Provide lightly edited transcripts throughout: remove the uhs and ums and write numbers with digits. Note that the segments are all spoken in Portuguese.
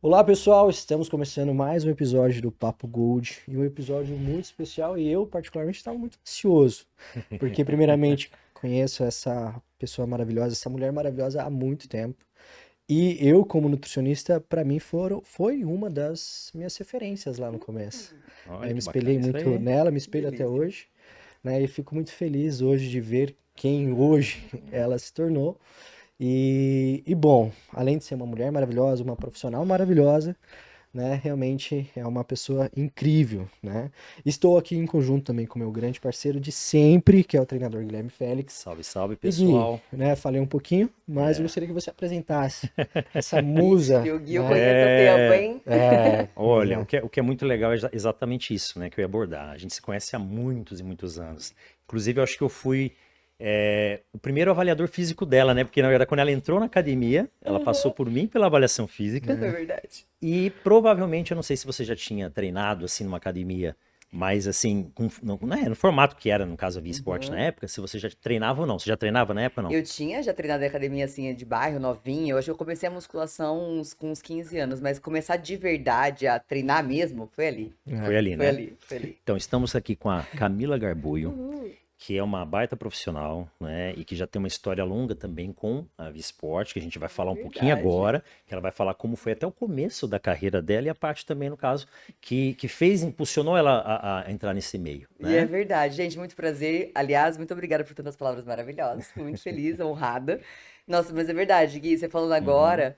Olá pessoal, estamos começando mais um episódio do Papo Gold e um episódio muito especial e eu particularmente estava muito ansioso, porque primeiramente conheço essa pessoa maravilhosa, essa mulher maravilhosa há muito tempo e eu como nutricionista, para mim foi uma das minhas referências lá no começo. Olha Eu me que bacana espelhei isso muito aí. nela, me Que espelho até delícia. hoje, né? E fico muito feliz hoje de ver quem hoje ela se tornou. E bom, além de ser uma mulher maravilhosa, uma profissional maravilhosa, né? Realmente é uma pessoa incrível, né? Estou aqui em conjunto também com meu grande parceiro de sempre, que é o treinador Guilherme Félix. Salve, salve, E Gui, pessoal. né? Falei um pouquinho, mas eu É. gostaria que você apresentasse essa Ixi, musa, o Gui eu né? conheço há tempo, É, hein? olha, o que é muito legal é exatamente isso, né, que eu ia abordar. A gente se conhece há muitos e muitos anos. Inclusive, eu acho que eu fui o primeiro avaliador físico dela, né? Porque, na verdade, quando ela entrou na academia, ela passou Aham. por mim pela avaliação física. É verdade. E provavelmente, eu não sei se você já tinha treinado assim numa academia, mas assim, no formato que era, no caso, a Via Esporte na Uhum. época, se você já treinava ou não. Você já treinava na época ou não? Eu tinha já treinado em academia assim de bairro, novinha. Eu acho que eu comecei a musculação com uns 15 anos, mas começar de verdade a treinar mesmo foi ali. É. Foi ali, Foi né? ali, foi ali. Então, estamos aqui com a Camila Garbuio, Uhul. que é uma baita profissional, né? E que já tem uma história longa também com a Via Esporte, que a gente vai falar um pouquinho Verdade. agora, que ela vai falar como foi até o começo da carreira dela e a parte também, no caso, que fez, impulsionou ela a entrar nesse meio, E é né? verdade, gente, muito prazer. Aliás, muito obrigada por tantas palavras maravilhosas. Fico muito feliz, honrada. Nossa, mas é verdade, Gui, você falando Uhum. agora.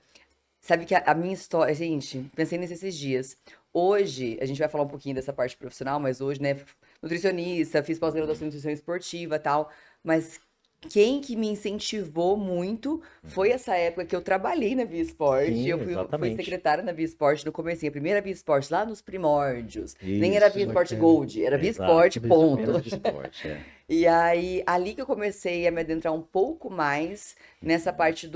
Sabe que a minha história, gente, pensei nisso esses dias. Hoje, a gente vai falar um pouquinho dessa parte profissional, mas hoje, né, nutricionista, fiz pós-graduação em nutrição esportiva e tal, mas quem que me incentivou muito foi Uhum. essa época que eu trabalhei na Via Esporte. Sim, Eu fui exatamente. secretária na Via Esporte no comecinho, a primeira Via Esporte lá nos primórdios. Nem era Via Isso. Esporte Bacana. Gold, era Via Exato. Esporte, Vez ponto. Apenas esporte. Via Esporte, é. E aí, ali que eu comecei a me adentrar um pouco mais nessa parte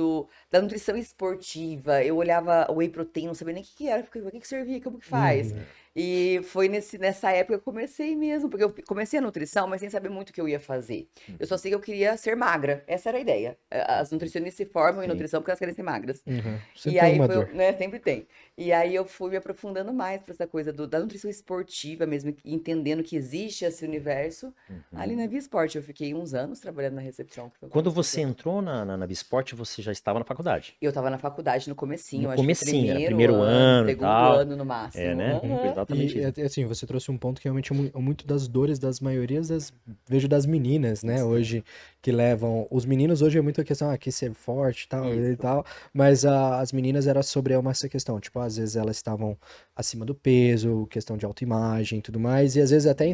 da nutrição esportiva. Eu olhava o whey protein, não sabia nem o que que era, o que que servia, como que faz. Uhum. E foi nessa época que eu comecei mesmo, porque eu comecei a nutrição, mas sem saber muito o que eu ia fazer. Eu só sei que eu queria ser magra, essa era a ideia. As nutricionistas se formam em Sim. nutrição porque elas querem ser magras. Uhum. E Sempre tem aí alguma foi, dor. né, sempre tem. E aí eu fui me aprofundando mais para essa coisa da nutrição esportiva mesmo, entendendo que existe esse universo. Ali Uhum. na Via Esporte, eu fiquei uns anos trabalhando na recepção, que foi o que Quando você você falou. entrou na Via Esporte, você já estava na faculdade. Eu tava na faculdade no No comecinho, acho que comecinho, era primeiro primeiro ano, ano e segundo tal. ano no É, máximo. né? Uhum. Foi Aham. exatamente isso. Assim, você trouxe um ponto que realmente é muito das dores das maiorias vejo das meninas, né, hoje, que levam, os meninos hoje é muito a questão, aqui ser forte e Isso. tal, mas as meninas era sobre essa questão, tipo, às vezes elas estavam acima do peso, questão de autoimagem e tudo mais, e às vezes até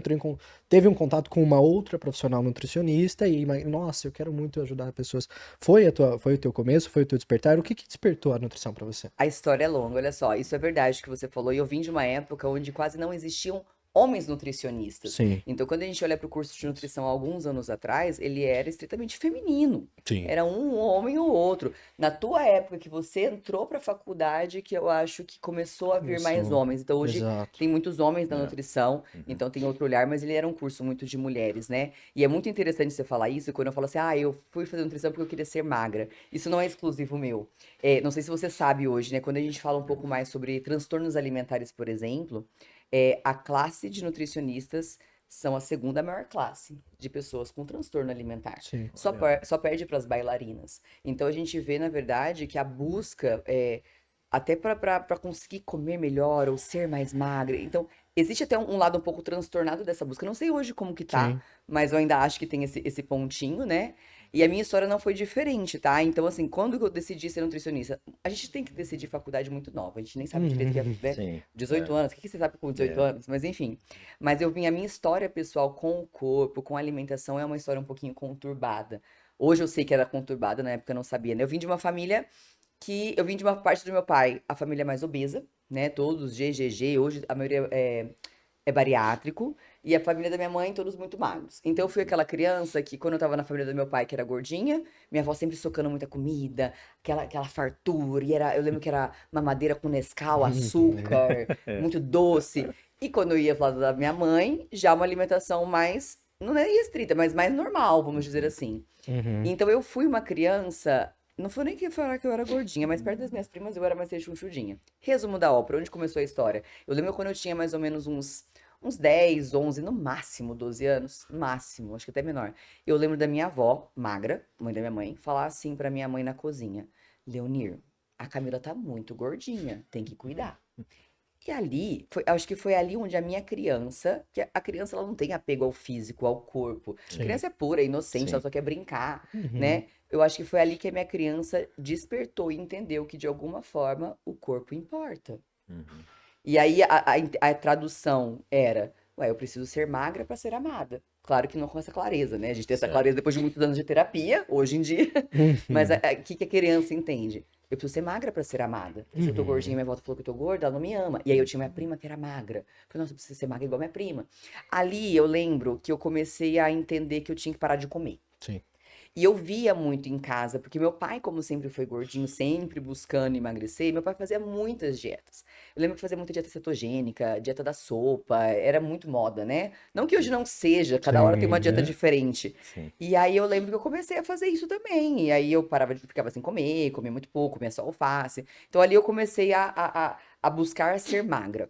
teve um contato com uma outra profissional nutricionista e, nossa, eu quero muito ajudar pessoas. Foi o teu começo, foi o teu despertar? O que que despertou a nutrição pra você? A história é longa, olha só, isso é verdade que você falou. E eu vim de uma época onde quase não existiam homens nutricionistas. Sim, Então, quando a gente olha para o curso de nutrição há alguns anos atrás, ele era estritamente feminino. sim. Era um homem ou outro. Na tua época que você entrou para a faculdade, que eu acho que começou a vir mais Começou. homens. Então, hoje Exato. tem muitos homens na É. nutrição, Uhum. então tem outro olhar, mas ele era um curso muito de mulheres, né? E é muito interessante você falar isso quando eu falo assim, ah, eu fui fazer nutrição porque eu queria ser magra. Isso não é exclusivo meu. Não sei se você sabe hoje, né? Quando a gente fala um pouco mais sobre transtornos alimentares, por exemplo, a classe de nutricionistas são a segunda maior classe de pessoas com transtorno alimentar. Sim. Olha. Só perde para as bailarinas. Então a gente vê, na verdade, que a busca até para conseguir comer melhor ou ser mais magra. Então, existe até um lado um pouco transtornado dessa busca. Eu não sei hoje como que tá, Sim. mas eu ainda acho que tem esse pontinho, né? E a minha história não foi diferente, tá? Então, assim, quando eu decidi ser nutricionista, a gente tem que decidir faculdade muito nova. A gente nem sabe direito que é, Uhum. né, Sim. 18 É. anos. O que que você sabe com 18 É. anos? Mas enfim. Mas eu vim, a minha história pessoal com o corpo, com a alimentação, é uma história um pouquinho conturbada. Hoje eu sei que era conturbada, na época eu não sabia, né? Eu vim de uma parte do meu pai, a família mais obesa, né? Todos GGG, hoje a maioria é bariátrico, e a família da minha mãe, todos muito magros. Então eu fui aquela criança que, quando eu tava na família do meu pai, que era gordinha, minha avó sempre socando muita comida, aquela fartura, eu lembro que era mamadeira com Nescau, açúcar, muito doce. E quando eu ia pro lado da minha mãe, já uma alimentação não é restrita, mas mais normal, vamos dizer Uhum. assim. Uhum. Então eu fui uma criança Não foi nem que falar que eu era gordinha, mas perto das minhas primas eu era mais rechonchudinha. Resumo da ópera, onde começou a história? Eu lembro quando eu tinha mais ou menos uns 10, 11, no máximo 12 anos, máximo, acho que até menor. Eu lembro da minha avó, magra, mãe da minha mãe, falar assim pra minha mãe na cozinha: Leonir, a Camila tá muito gordinha, tem que cuidar. E ali, acho que foi ali onde a minha criança, que a criança ela não tem apego ao físico, ao corpo. A Sim. criança é pura, é inocente, ela Sim. só quer brincar, Uhum. né? Eu acho que foi ali que a minha criança despertou e entendeu que de alguma forma o corpo importa. Uhum. E aí a tradução era, ué, eu preciso ser magra para ser amada. Claro que não com essa clareza, né? A gente tem essa Certo. clareza depois de muitos anos de terapia, hoje em dia. Mas Uhum. o que que a criança entende? Eu preciso ser magra pra ser amada. Se eu tô gordinha, minha avó falou que eu tô gorda, ela não me ama. E aí eu tinha minha prima que era magra. Eu falei, nossa, eu preciso ser magra igual minha prima. Ali eu lembro que eu comecei a entender que eu tinha que parar de comer. Sim. E eu via muito em casa, porque meu pai, como sempre foi gordinho, sempre buscando emagrecer, meu pai fazia muitas dietas. Eu lembro que fazia muita dieta cetogênica, dieta da sopa, era muito moda, né? Não que hoje não seja, cada hora tem uma Sim, dieta né? diferente. Sim. E aí eu lembro que eu comecei a fazer isso também. E aí eu ficava sem comer, comia muito pouco, comia só alface. Então ali eu comecei a buscar ser magra.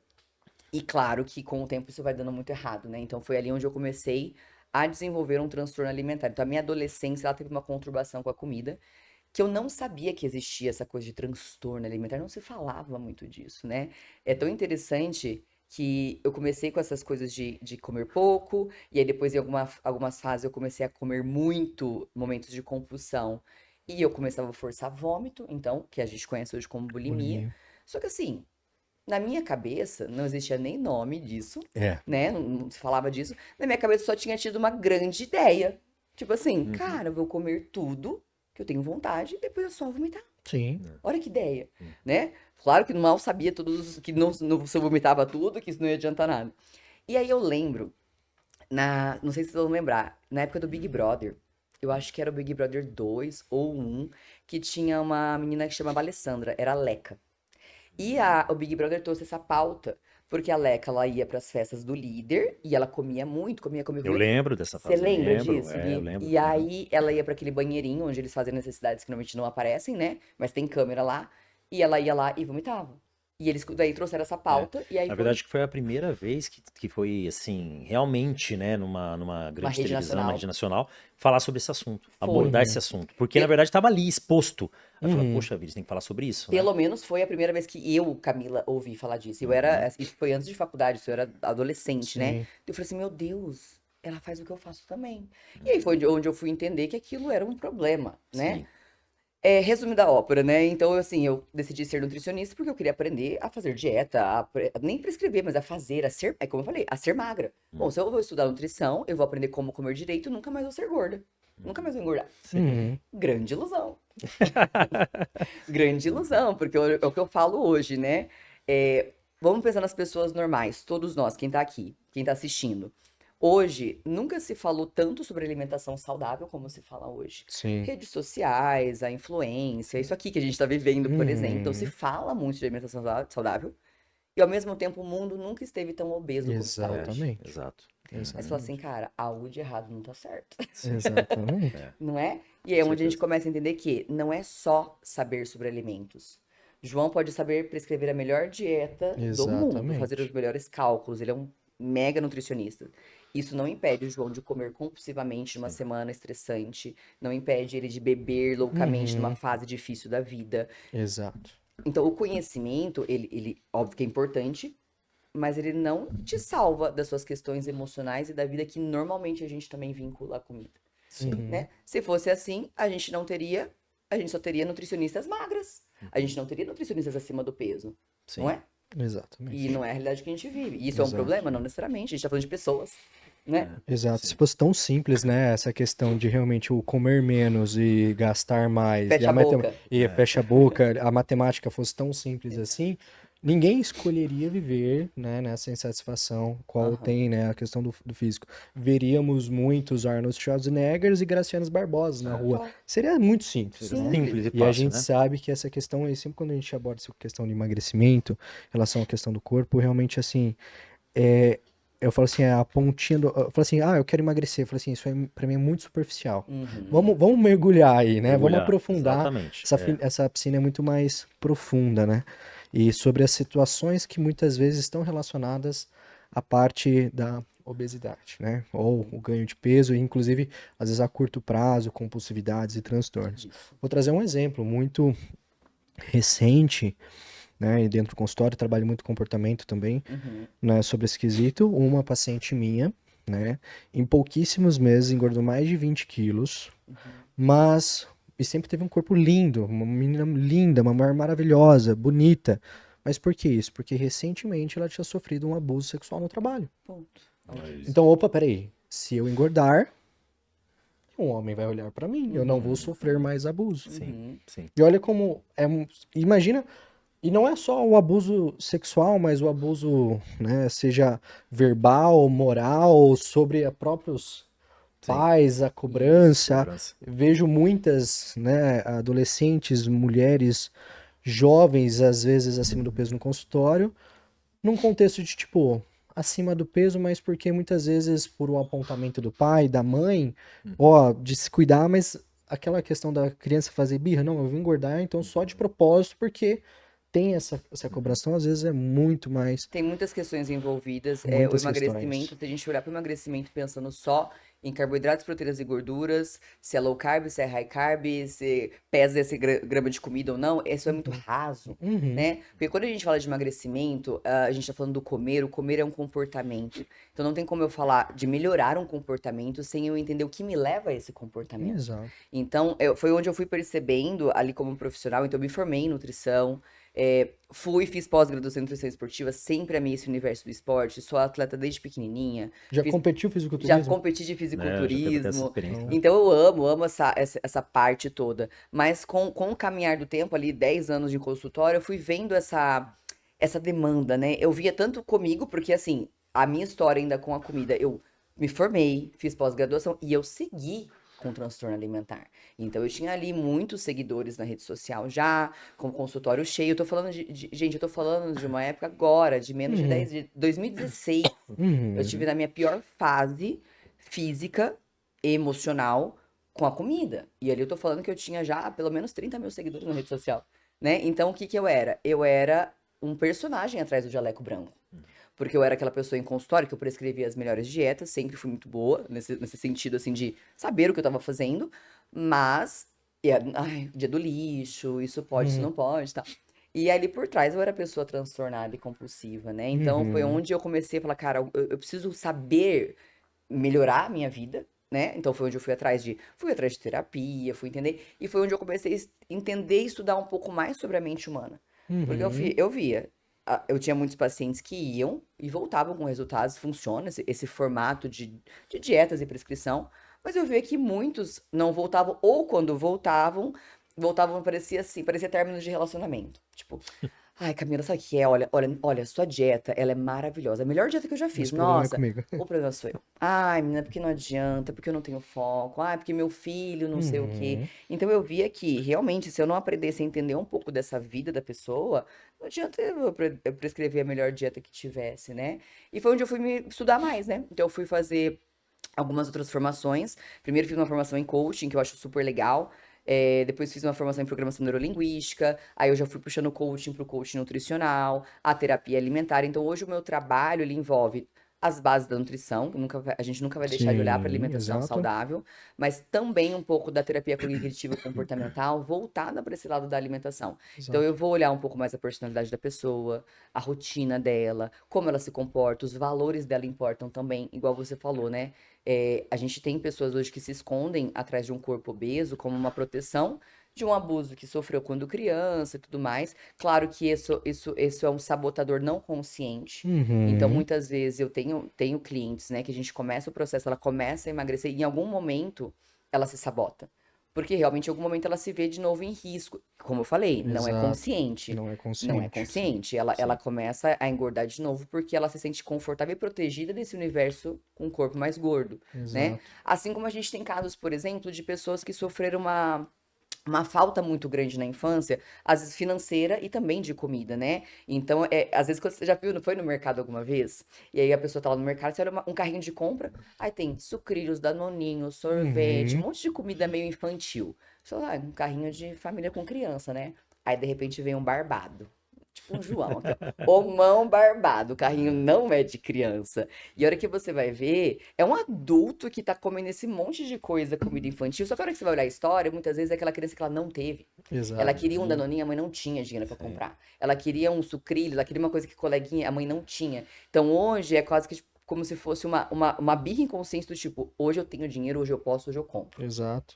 E claro que com o tempo isso vai dando muito errado, né? Então foi ali onde eu comecei a desenvolver um transtorno alimentar. Então a minha adolescência ela teve uma conturbação com a comida, que eu não sabia que existia essa coisa de transtorno alimentar, não se falava muito disso, né? É tão interessante que eu comecei com essas coisas de comer pouco, e aí depois em algumas fases eu comecei a comer muito, momentos de compulsão, e eu começava a forçar vômito, então, que a gente conhece hoje como bulimia. Bulimia. Só que assim, na minha cabeça, não existia nem nome disso, É. né? Não se falava disso. Na minha cabeça só tinha tido uma grande ideia. Tipo assim, Uhum. cara, eu vou comer tudo que eu tenho vontade e depois eu só vomitar. Sim. Olha que ideia, né? Claro que mal sabia que não, se eu vomitava tudo, que isso não ia adiantar nada. E aí eu lembro, não sei se vocês vão lembrar, na época do Big Brother, eu acho que era o Big Brother 2 ou 1, que tinha uma menina que chamava Alessandra, era a Leca. E o Big Brother trouxe essa pauta, porque a Leca, ela ia pras festas do líder e ela comia muito, comia, comia, Eu comia. lembro dessa Você fase, lembra lembro, disso, eu Gui? lembro. E Uhum. aí ela ia pra aquele banheirinho onde eles fazem necessidades que normalmente não aparecem, né? Mas tem câmera lá. E ela ia lá e vomitava. E eles daí trouxeram essa É. pauta e aí Na foi verdade, que foi a primeira vez que foi, assim, realmente, né, numa uma grande rede televisão, numa rede nacional. nacional, falar sobre esse assunto, Foi. abordar esse assunto. Porque, na verdade, estava ali, exposto. Aí eu falei, Uhum. poxa vida, eles têm que falar sobre isso, né? Pelo menos foi a primeira vez que eu, Camila, ouvi falar disso. Eu era, isso foi antes de faculdade, isso eu era adolescente, né? Sim. Eu falei assim, meu Deus, ela faz o que eu faço também. E aí foi onde eu fui entender que aquilo era um problema, né? Sim. Resumo da ópera, né? Então, assim, eu decidi ser nutricionista porque eu queria aprender a fazer dieta, nem prescrever, mas a fazer, a ser, é como eu falei, a ser magra. Bom, se eu vou estudar nutrição, eu vou aprender como comer direito, nunca mais vou ser gorda. Nunca mais vou engordar. Uhum. Grande ilusão. Grande ilusão, porque é o que eu falo hoje, né? Vamos pensar nas pessoas normais, todos nós, quem tá aqui, quem tá assistindo. Hoje, nunca se falou tanto sobre alimentação saudável como se fala hoje. Sim. Redes sociais, a influência, isso aqui que a gente tá vivendo, por exemplo. Então, se Uhum. fala muito de alimentação saudável, e ao mesmo tempo o mundo nunca esteve tão obeso como está É, hoje. Exatamente. exato. Aí você fala assim, Exatamente. cara, algo de errado não tá certo. Exatamente. Não é? E aí é Com onde a gente certeza. começa a entender que não é só saber sobre alimentos. João pode saber prescrever a melhor dieta do mundo, fazer os Exatamente. melhores cálculos. Ele é um mega nutricionista. Isso não impede o João de comer compulsivamente numa Sim. semana estressante, não impede ele de beber loucamente numa Uhum. fase difícil da vida. Exato. Então, o conhecimento, ele óbvio que é importante, mas ele não te salva das suas questões emocionais e da vida que normalmente a gente também vincula à comida, Sim. Uhum. né? Se fosse assim, a gente só teria nutricionistas magras. A gente não teria nutricionistas acima do peso, Sim. não é? E Exatamente. não é a realidade que a gente vive. E isso é um Exato. problema? Não necessariamente. A gente tá falando de pessoas, né? Exato. Se Sim. fosse tão simples, né, essa questão de realmente o comer menos e gastar mais Fecha a boca. fecha a boca, a matemática fosse tão simples assim, ninguém escolheria viver, né, nessa insatisfação qual Aham. tem, né, a questão do físico. Veríamos muitos Arnold Schwarzeneggers e Gracianos Barbosa na rua. Só. Seria muito simples, Seria né? simples e E a fácil, gente né? sabe que essa questão, e sempre quando a gente aborda essa questão de emagrecimento, em relação à questão do corpo, realmente assim, é, eu falo assim, é a pontinha do. Eu falo assim, eu quero emagrecer. Eu falo assim, isso aí pra mim é muito superficial. Uhum. Vamos mergulhar aí, né? Vamos Mergulhar. aprofundar. Exatamente. Essa piscina é muito mais profunda, né? E sobre as situações que muitas vezes estão relacionadas à parte da obesidade, né? Ou o ganho de peso, e inclusive, às vezes a curto prazo, compulsividades e transtornos. Isso. Vou trazer um exemplo muito recente, né? E dentro do consultório, trabalho muito comportamento também, Uhum. né? Sobre esse quesito. Uma paciente minha, né? Em pouquíssimos meses engordou mais de 20 quilos, Uhum. mas e sempre teve um corpo lindo, uma menina linda, uma mulher maravilhosa, bonita. Mas por que isso? Porque recentemente ela tinha sofrido um abuso sexual no trabalho. Ponto. É Ok. isso. Então, opa, peraí. Se eu engordar, um homem vai olhar pra mim. Eu não vou sofrer mais abuso. Sim, Uhum. sim. E olha como é. Imagina. E não é só o abuso sexual, mas o abuso, né, seja verbal, moral, sobre a próprios Sim. pais, a Isso. cobrança. Cobrança. Vejo muitas, né, adolescentes, mulheres jovens, às vezes acima do peso no consultório, num contexto de tipo acima do peso, mas porque muitas vezes por um apontamento do pai, da mãe, ó, de se cuidar, mas aquela questão da criança fazer birra, não, eu vou engordar, então só de propósito, porque tem essa cobrança, então, às vezes é muito mais, Tem muitas questões envolvidas. O muitas emagrecimento, questões. se a gente olhar para o emagrecimento pensando só em carboidratos, proteínas e gorduras, se é low carb, se é high carb, se pesa esse grama de comida ou não, isso é muito raso, Uhum, né? Porque quando a gente fala de emagrecimento, a gente tá falando do comer, o comer é um comportamento. Então não tem como eu falar de melhorar um comportamento sem eu entender o que me leva a esse comportamento. exato. Então, foi onde eu fui percebendo ali como profissional, então eu me formei em nutrição, fiz pós-graduação em nutrição esportiva, sempre amei esse universo do esporte, sou atleta desde pequenininha, Já fiz, competiu já fisiculturismo? competi de Né? Já teve até essa fisiculturismo, experiência, Então, né? então eu amo essa parte toda. Mas com o caminhar do tempo, ali 10 anos de consultório, eu fui vendo essa demanda, né? Eu via tanto comigo, porque assim, a minha história ainda com a comida, eu me formei, fiz pós-graduação e eu segui com transtorno alimentar. Então eu tinha ali muitos seguidores na rede social já, com consultório cheio. Eu tô falando gente, eu tô falando de uma época agora, de menos de uhum, 10 de 2016. Eu tive uhum, na minha pior fase física, emocional, com a comida. E ali eu tô falando que eu tinha já pelo menos 30 mil seguidores na rede social, né? Então o que que eu era? Eu era um personagem atrás do jaleco branco. Porque eu era aquela pessoa em consultório que eu prescrevia as melhores dietas, sempre fui muito boa nesse sentido, assim, de saber o que eu tava fazendo, mas, dia do lixo, isso pode, isso uhum, não pode, tá? E ali por trás eu era pessoa transtornada e compulsiva, né? Então foi uhum, onde eu comecei a falar, cara, eu preciso saber melhorar a minha vida, né? Então foi onde eu fui atrás de terapia, fui entender, e foi onde eu comecei a entender e estudar um pouco mais sobre a mente humana. Porque uhum, eu via, eu tinha muitos pacientes que iam e voltavam com resultados, funciona esse formato de dietas e prescrição, mas eu via que muitos não voltavam, ou quando voltavam parecia assim, parecia términos de relacionamento. Tipo, ai, Camila, sabe o que é? Olha, sua dieta, ela é maravilhosa. A melhor dieta que eu já fiz. esse problema é Nossa, comigo. o problema sou eu. Ai, menina, porque não adianta, porque eu não tenho foco. Ai, porque meu filho não sei o quê. Uhum, Então eu via que, realmente, se eu não aprendesse a entender um pouco dessa vida da pessoa, não adianta eu prescrever a melhor dieta que tivesse, né? E foi onde eu fui me estudar mais, né? Então eu fui fazer algumas outras formações. Primeiro fiz uma formação em coaching, que eu acho super legal. Depois fiz uma formação em programação neurolinguística. Aí eu já fui puxando o coaching para o coaching nutricional, a terapia alimentar. Então hoje o meu trabalho ele envolve as bases da nutrição, que a gente nunca vai deixar de olhar para sim, alimentação exato, saudável, mas também um pouco da terapia cognitiva e comportamental voltada para esse lado da alimentação. Então eu exato. vou olhar um pouco mais a personalidade da pessoa, a rotina dela, como ela se comporta, os valores dela importam também, igual você falou, né? A gente tem pessoas hoje que se escondem atrás de um corpo obeso como uma proteção de um abuso que sofreu quando criança e tudo mais. Claro que isso é um sabotador não consciente. Então, Uhum, muitas vezes eu tenho clientes, né, que a gente começa o processo, ela começa a emagrecer e em algum momento ela se sabota. Porque realmente em algum momento ela se vê de novo em risco. Como eu falei, não é exato. consciente. Não é Não é consciente. Sim, consciente. Ela sim. começa a engordar de novo porque ela se sente confortável e protegida desse universo com um corpo mais gordo, né? Exato. Assim como a gente tem casos, por exemplo, de pessoas que sofreram uma falta muito grande na infância, às vezes financeira e também de comida, né? Então, às vezes, quando você já viu, não foi no mercado alguma vez? E aí a pessoa tá lá no mercado, você olha um carrinho de compra, aí tem sucrilhos, danoninho, sorvete, um Uhum. monte de comida meio infantil. Sei lá, um carrinho de família com criança, né? Aí, de repente, vem um barbado. Tipo um João aqui, ó. Homão barbado. O carrinho não é de criança. E a hora que você vai ver, é um adulto que tá comendo esse monte de coisa, comida infantil. Só que a hora que você vai olhar a história, muitas vezes é aquela criança que ela não teve. Ela Exato. queria um Uhum. danoninho, a mãe não tinha dinheiro pra Sim. comprar. Ela queria um sucrilho, ela queria uma coisa que coleguinha, a mãe não tinha. Então hoje é quase que tipo, como se fosse uma birra inconsciente do tipo, hoje eu tenho dinheiro, hoje eu posso, hoje eu compro. Exato.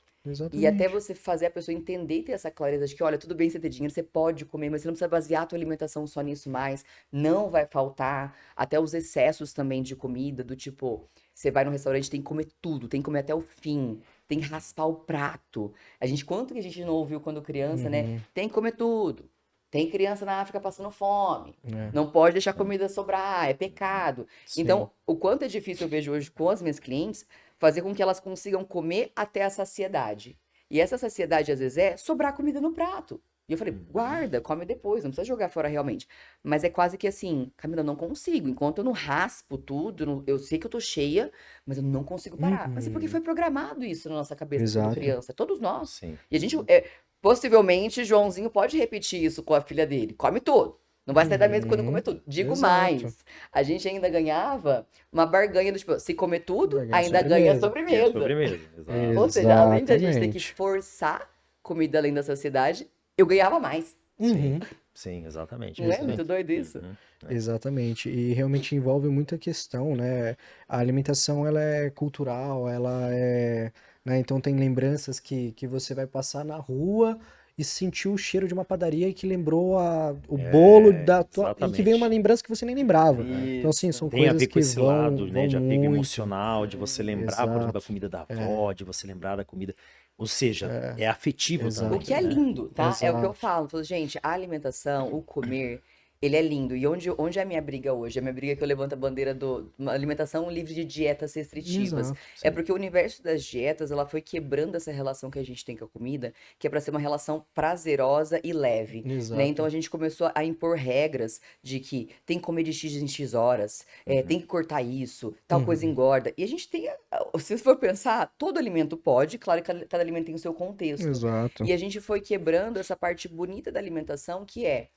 E até Exatamente. você fazer a pessoa entender e ter essa clareza de que, olha, tudo bem você ter dinheiro, você pode comer, mas você não precisa basear a tua alimentação só nisso mais. Não vai faltar. Até os excessos também de comida, do tipo, você vai no restaurante, tem que comer tudo, tem que comer até o fim, tem que raspar o prato. Quanto que a gente não ouviu quando criança, né? Uhum. Tem que comer tudo. Tem criança na África passando fome. É. Não pode deixar comida sobrar, é pecado. Sim. Então, o quanto é difícil eu vejo hoje com as minhas clientes fazer com que elas consigam comer até a saciedade. E essa saciedade, às vezes, é sobrar comida no prato. E eu falei, Uhum. guarda, come depois, não precisa jogar fora realmente. Mas é quase que assim, Camila, eu não consigo. Enquanto eu não raspo tudo, eu sei que eu tô cheia, mas eu não consigo parar. Mas é porque Uhum. foi programado isso na nossa cabeça quando Exato. criança, todos nós. Sim. E a gente, possivelmente, Joãozinho pode repetir isso com a filha dele. Come tudo. Não vai sair da mesa quando comer Uhum. tudo. Digo Exato. mais, a gente ainda ganhava uma barganha do tipo, se comer tudo, Vai ganhar ainda ganha a sobremesa. E a sobremesa. sobremesa, exato. Ou seja, além de a gente ter que Exatamente. forçar comida além da saciedade, eu ganhava mais. Sim, Uhum. sim, exatamente, Não é muito exatamente. doido isso? Uhum. É. Exatamente. E realmente envolve muita questão, né? A alimentação, ela é cultural, ela é, né? Então tem lembranças que você vai passar na rua e sentiu o cheiro de uma padaria e que lembrou o bolo É, da tua... E que veio uma exatamente. lembrança que você nem lembrava. É. Então, assim, Isso. são Tem a coisas ver com que esse lado, né, vão de apego muito. emocional, de você Sim. lembrar, por exemplo, da Exato. comida da É, avó, de você lembrar da comida. Ou seja, é, é afetivo O também, que é exato. né? lindo, tá? É o que eu Exato. falo. Falo, gente, a alimentação, o comer, ele é lindo. E onde é a minha briga hoje? A minha briga é que eu levanto a bandeira do uma alimentação livre de dietas restritivas. Exato. É Sim. porque o universo das dietas, ela foi quebrando essa relação que a gente tem com a comida, que é pra ser uma relação prazerosa e leve, né? Então Exato. a gente começou a impor regras de que tem que comer de X em X horas, Uhum. tem que cortar isso, tal coisa Uhum. engorda. E a gente tem, se você for pensar, todo alimento pode, claro que cada alimento tem o seu contexto. Exato. E a gente foi quebrando essa parte bonita da alimentação, que é,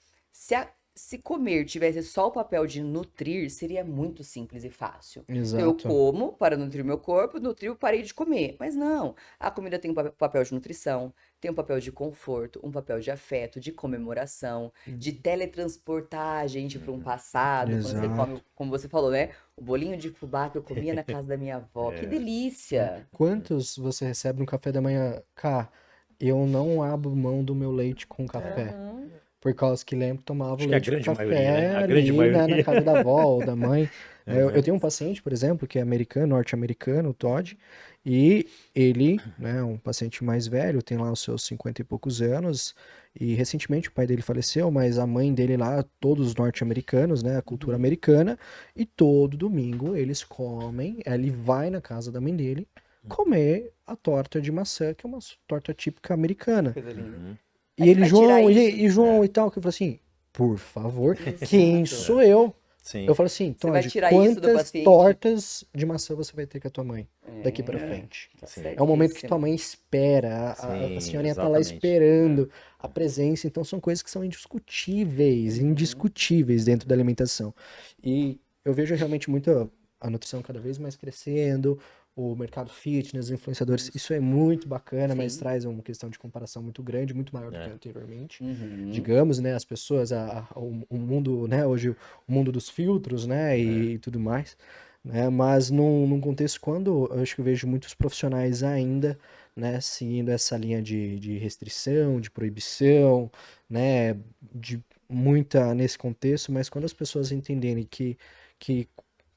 se comer tivesse só o papel de nutrir, seria muito simples e fácil. Então eu Exato. como para nutrir meu corpo, nutriu, parei de comer. Mas não, a comida tem um papel de nutrição, tem um papel de conforto, um papel de afeto, de comemoração, de teletransportar a gente para um Uhum. passado, quando você come, Exato. como você falou, né? O bolinho de fubá que eu comia na casa da minha avó. Que É. É. delícia! Quantos você recebe no café da manhã? Cá, eu não abro mão do meu leite com café. Aham. Por causa que lembro que tomava o Acho que a leite com grande maioria, né? café A grande ali, né, na maioria. casa da avó ou da mãe. Eu Uhum. tenho um paciente, por exemplo, que é americano, norte-americano, o Todd, e ele, né, um paciente mais velho, tem lá os seus 50 e poucos anos, e recentemente o pai dele faleceu, mas a mãe dele lá, todos norte-americanos, né, a cultura Uhum. americana, e todo domingo eles comem, ele vai na casa da mãe dele comer a torta de maçã, que é uma torta típica americana. Coisa linda. Uhum. Aí E você ele, vai tirar João, isso? e João É. e tal, que eu falei assim, por favor, quem Exato. sou É. eu? Eu Sim. falo assim, Você vai Todd, tirar isso do quantas paciente? tortas de maçã você vai ter com a tua mãe daqui pra É, É. frente? tá Sim. É o momento que tua certíssimo. mãe espera, a Sim, senhorinha tá lá exatamente. É. esperando a presença, então são coisas que são indiscutíveis, Uhum. indiscutíveis dentro da alimentação. E eu vejo realmente muito a nutrição cada vez mais crescendo, o mercado fitness, os influenciadores, Isso. isso é muito bacana, mas Sim. traz uma questão de comparação muito grande, muito maior do que É. anteriormente. Uhum. Digamos, né, as pessoas, o mundo, né, hoje o mundo dos filtros, né, É. e tudo mais, né, mas num contexto quando eu acho que eu vejo muitos profissionais ainda, né, seguindo essa linha de restrição, de proibição, né, de muita nesse contexto, mas quando as pessoas entenderem que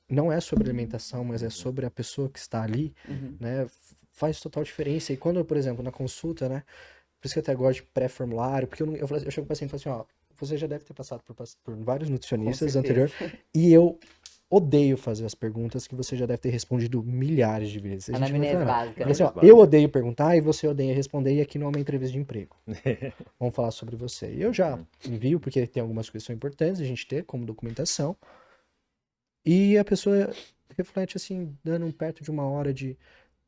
não é sobre alimentação, mas é Uhum. sobre a pessoa que está ali, Uhum. né, faz total diferença. E quando, por exemplo, na consulta, né, por isso que eu até gosto de pré-formulário, porque eu chego pro paciente e falo assim, ó, você já deve ter passado por vários Com nutricionistas certeza. anterior, e eu odeio fazer as perguntas que você já deve ter respondido milhares de vezes. A gente vai Anamnese falar. básica, Fala né? assim, ó, eu odeio perguntar e você odeia responder, e aqui não é uma entrevista de emprego. Vamos falar sobre você. E eu já envio, porque tem algumas coisas que são importantes a gente ter, como documentação. E a pessoa reflete assim, dando perto de uma hora de.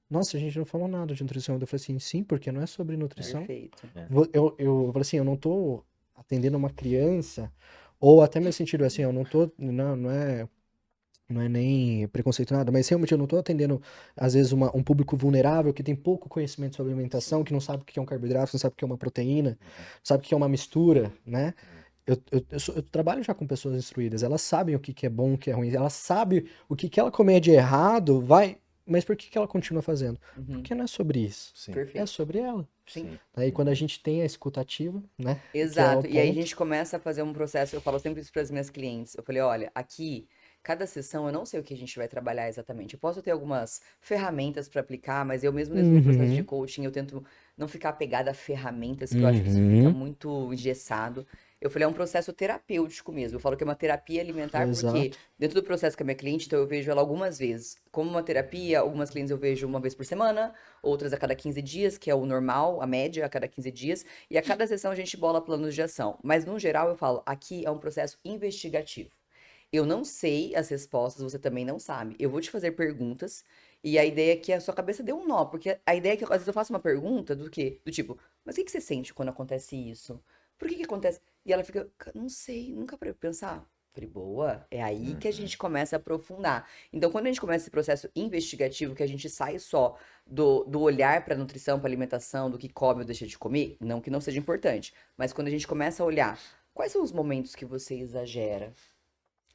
Nossa, a gente não falou nada de nutrição. Eu falei assim, sim, porque não é sobre nutrição. Perfeito. Eu falei assim, eu não tô atendendo uma criança, ou até meu sentido assim, eu não tô. Não é nem preconceito nada, mas realmente eu não tô atendendo, às vezes, um público vulnerável que tem pouco conhecimento sobre alimentação, que não sabe o que é um carboidrato, não sabe o que é uma proteína, não sabe o que é uma mistura, né? Eu trabalho já com pessoas instruídas, elas sabem o que que é bom, o que é ruim, elas sabem o que que ela comer de errado, mas por que que ela continua fazendo? Uhum. Porque não é sobre isso, Sim. é Perfeito. sobre ela. Sim. Aí quando a gente tem a escutativa, né? Que é o Exato. E aí a ponto. gente começa a fazer um processo, eu falo sempre isso para as minhas clientes. Eu falei, olha, aqui, cada sessão eu não sei o que a gente vai trabalhar exatamente. Eu posso ter algumas ferramentas para aplicar, mas eu mesmo no processo de Uhum, coaching, eu tento não ficar apegada a ferramentas, que eu acho que isso fica uhum, muito engessado. Eu falei, é um processo terapêutico mesmo. Eu falo que é uma terapia alimentar, porque exato. dentro do processo com a minha cliente, então eu vejo ela algumas vezes. Como uma terapia, algumas clientes eu vejo uma vez por semana, outras a cada 15 dias, que é o normal, a média, a cada 15 dias. E a cada sessão a gente bola planos de ação. Mas, no geral, eu falo, aqui é um processo investigativo. Eu não sei as respostas, você também não sabe. Eu vou te fazer perguntas e a ideia é que a sua cabeça dê um nó, porque a ideia é que às vezes eu faço uma pergunta do quê? Do tipo, mas o que que você sente quando acontece isso? Por que que acontece? E ela fica, Não sei, nunca parei pra pensar. Falei, boa, é aí que a gente começa a aprofundar. Então, quando a gente começa esse processo investigativo, que a gente sai só do olhar para nutrição, para alimentação, do que come ou deixa de comer, não que não seja importante, mas quando a gente começa a olhar quais são os momentos que você exagera.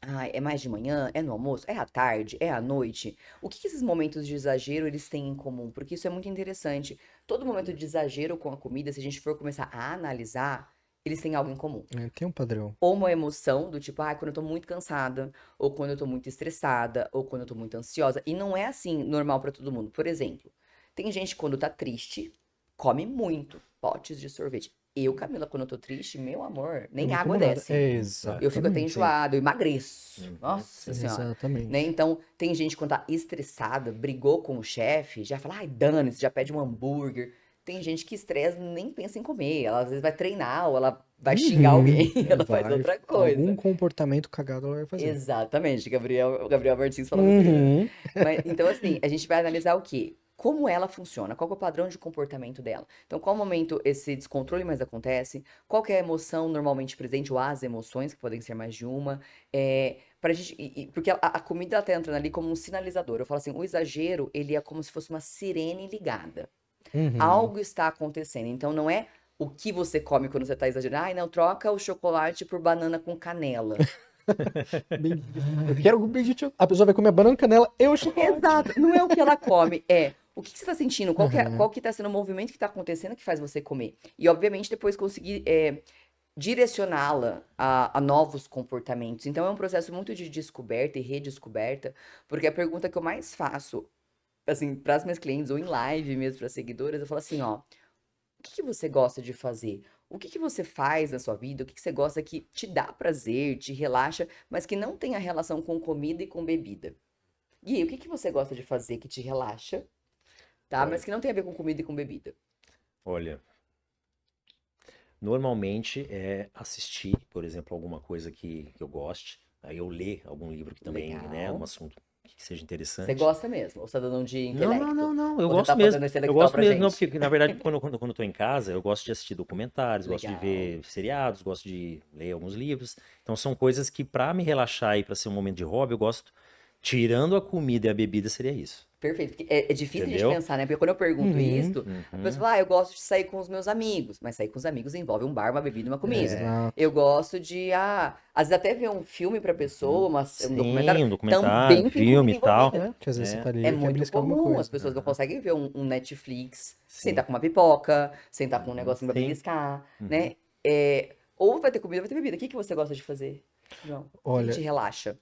Ah, é mais de manhã? É no almoço? É à tarde? É à noite? O que que esses momentos de exagero eles têm em comum? Porque isso é muito interessante. Todo momento de exagero com a comida, se a gente for começar a analisar, eles têm algo em comum. É, tem um padrão. Ou uma emoção do tipo, quando eu tô muito cansada, ou quando eu tô muito estressada, ou quando eu tô muito ansiosa. E não é assim normal pra todo mundo. Por exemplo, tem gente que quando tá triste, come muito potes de sorvete. Eu, Camila, quando eu tô triste, meu amor, Eu nem não água como nada. desce. É, Eu fico até exatamente. Sim. enjoada, eu emagreço. Uhum. Nossa senhora. Né? Exatamente. Então, tem gente que quando tá estressada, brigou com o chefe, já fala, ai, dane-se, já pede um hambúrguer. Tem gente que estressa nem pensa em comer. Ela às vezes vai treinar ou ela vai xingar Uhum. alguém, ela faz Vai. outra Algum coisa. comportamento cagado ela vai fazer. Exatamente, o Gabriel Martins fala muito isso. Uhum. Mas, então, assim, a gente vai analisar o quê? Como ela funciona, qual que é o padrão de comportamento dela. Então, qual momento esse descontrole mais acontece, qual que é a emoção normalmente presente, ou as emoções, que podem ser mais de uma, pra gente, porque a comida ela tá entrando ali como um sinalizador. Eu falo assim, o exagero, ele é como se fosse uma sirene ligada. Uhum. Algo está acontecendo, então não é o que você come quando você tá exagerando. Ai, não, troca o chocolate por banana com canela. Bem- Eu quero um bem de chocolate. A pessoa vai comer banana, canela e o chocolate. Exato, não é o que ela come, é o que que você tá sentindo, Uhum. qual que tá sendo o movimento que tá acontecendo que faz você comer. E, obviamente, depois conseguir direcioná-la a novos comportamentos. Então, é um processo muito de descoberta e redescoberta, porque a pergunta que eu mais faço, assim, para as minhas clientes, ou em live mesmo, para seguidoras, eu falo assim, ó, o que que você gosta de fazer? O que que você faz na sua vida? O que que você gosta que te dá prazer, te relaxa, mas que não tenha relação com comida e com bebida? Gui, o que que você gosta de fazer que te relaxa, tá? Olha, Mas que não tem a ver com comida e com bebida. olha, normalmente é assistir, por exemplo, alguma coisa que eu goste. Aí eu ler algum livro que também, né, um Legal. assunto que seja Você interessante. gosta mesmo? Ou você tá dando um de Não, não, intelecto? não, não. Eu Ou você gosto tá mesmo. fazendo Eu intelectual gosto pra mesmo, não, gente? porque na verdade, quando eu tô em casa, eu gosto de assistir documentários, gosto de Legal. ver seriados, gosto de ler alguns livros. Então são coisas que, pra me relaxar e pra ser um momento de hobby, eu gosto. Tirando a comida e a bebida, seria isso. Perfeito. Porque é difícil a gente Entendeu? pensar, né? Porque quando eu pergunto Uhum. isso, a pessoa Uhum. fala, eu gosto de sair com os meus amigos. Mas sair com os amigos envolve um bar, uma bebida e uma comida. É. Eu Exato. gosto de, às vezes até ver um filme pra Uhum. pessoa, um documentário, Sim, um documentário, também tem filme comida e tal. envolvida. É, que às vezes você É. tá ali É e quer muito beliscar alguma comum, as coisa. pessoas não Aham. conseguem ver um Netflix, Sim. sentar com uma pipoca, sentar com um Uhum. negocinho pra Sim. beliscar, Uhum. né? Ou vai ter comida, ou vai ter bebida. O que que você gosta de fazer, João? O que que te Olha, relaxa?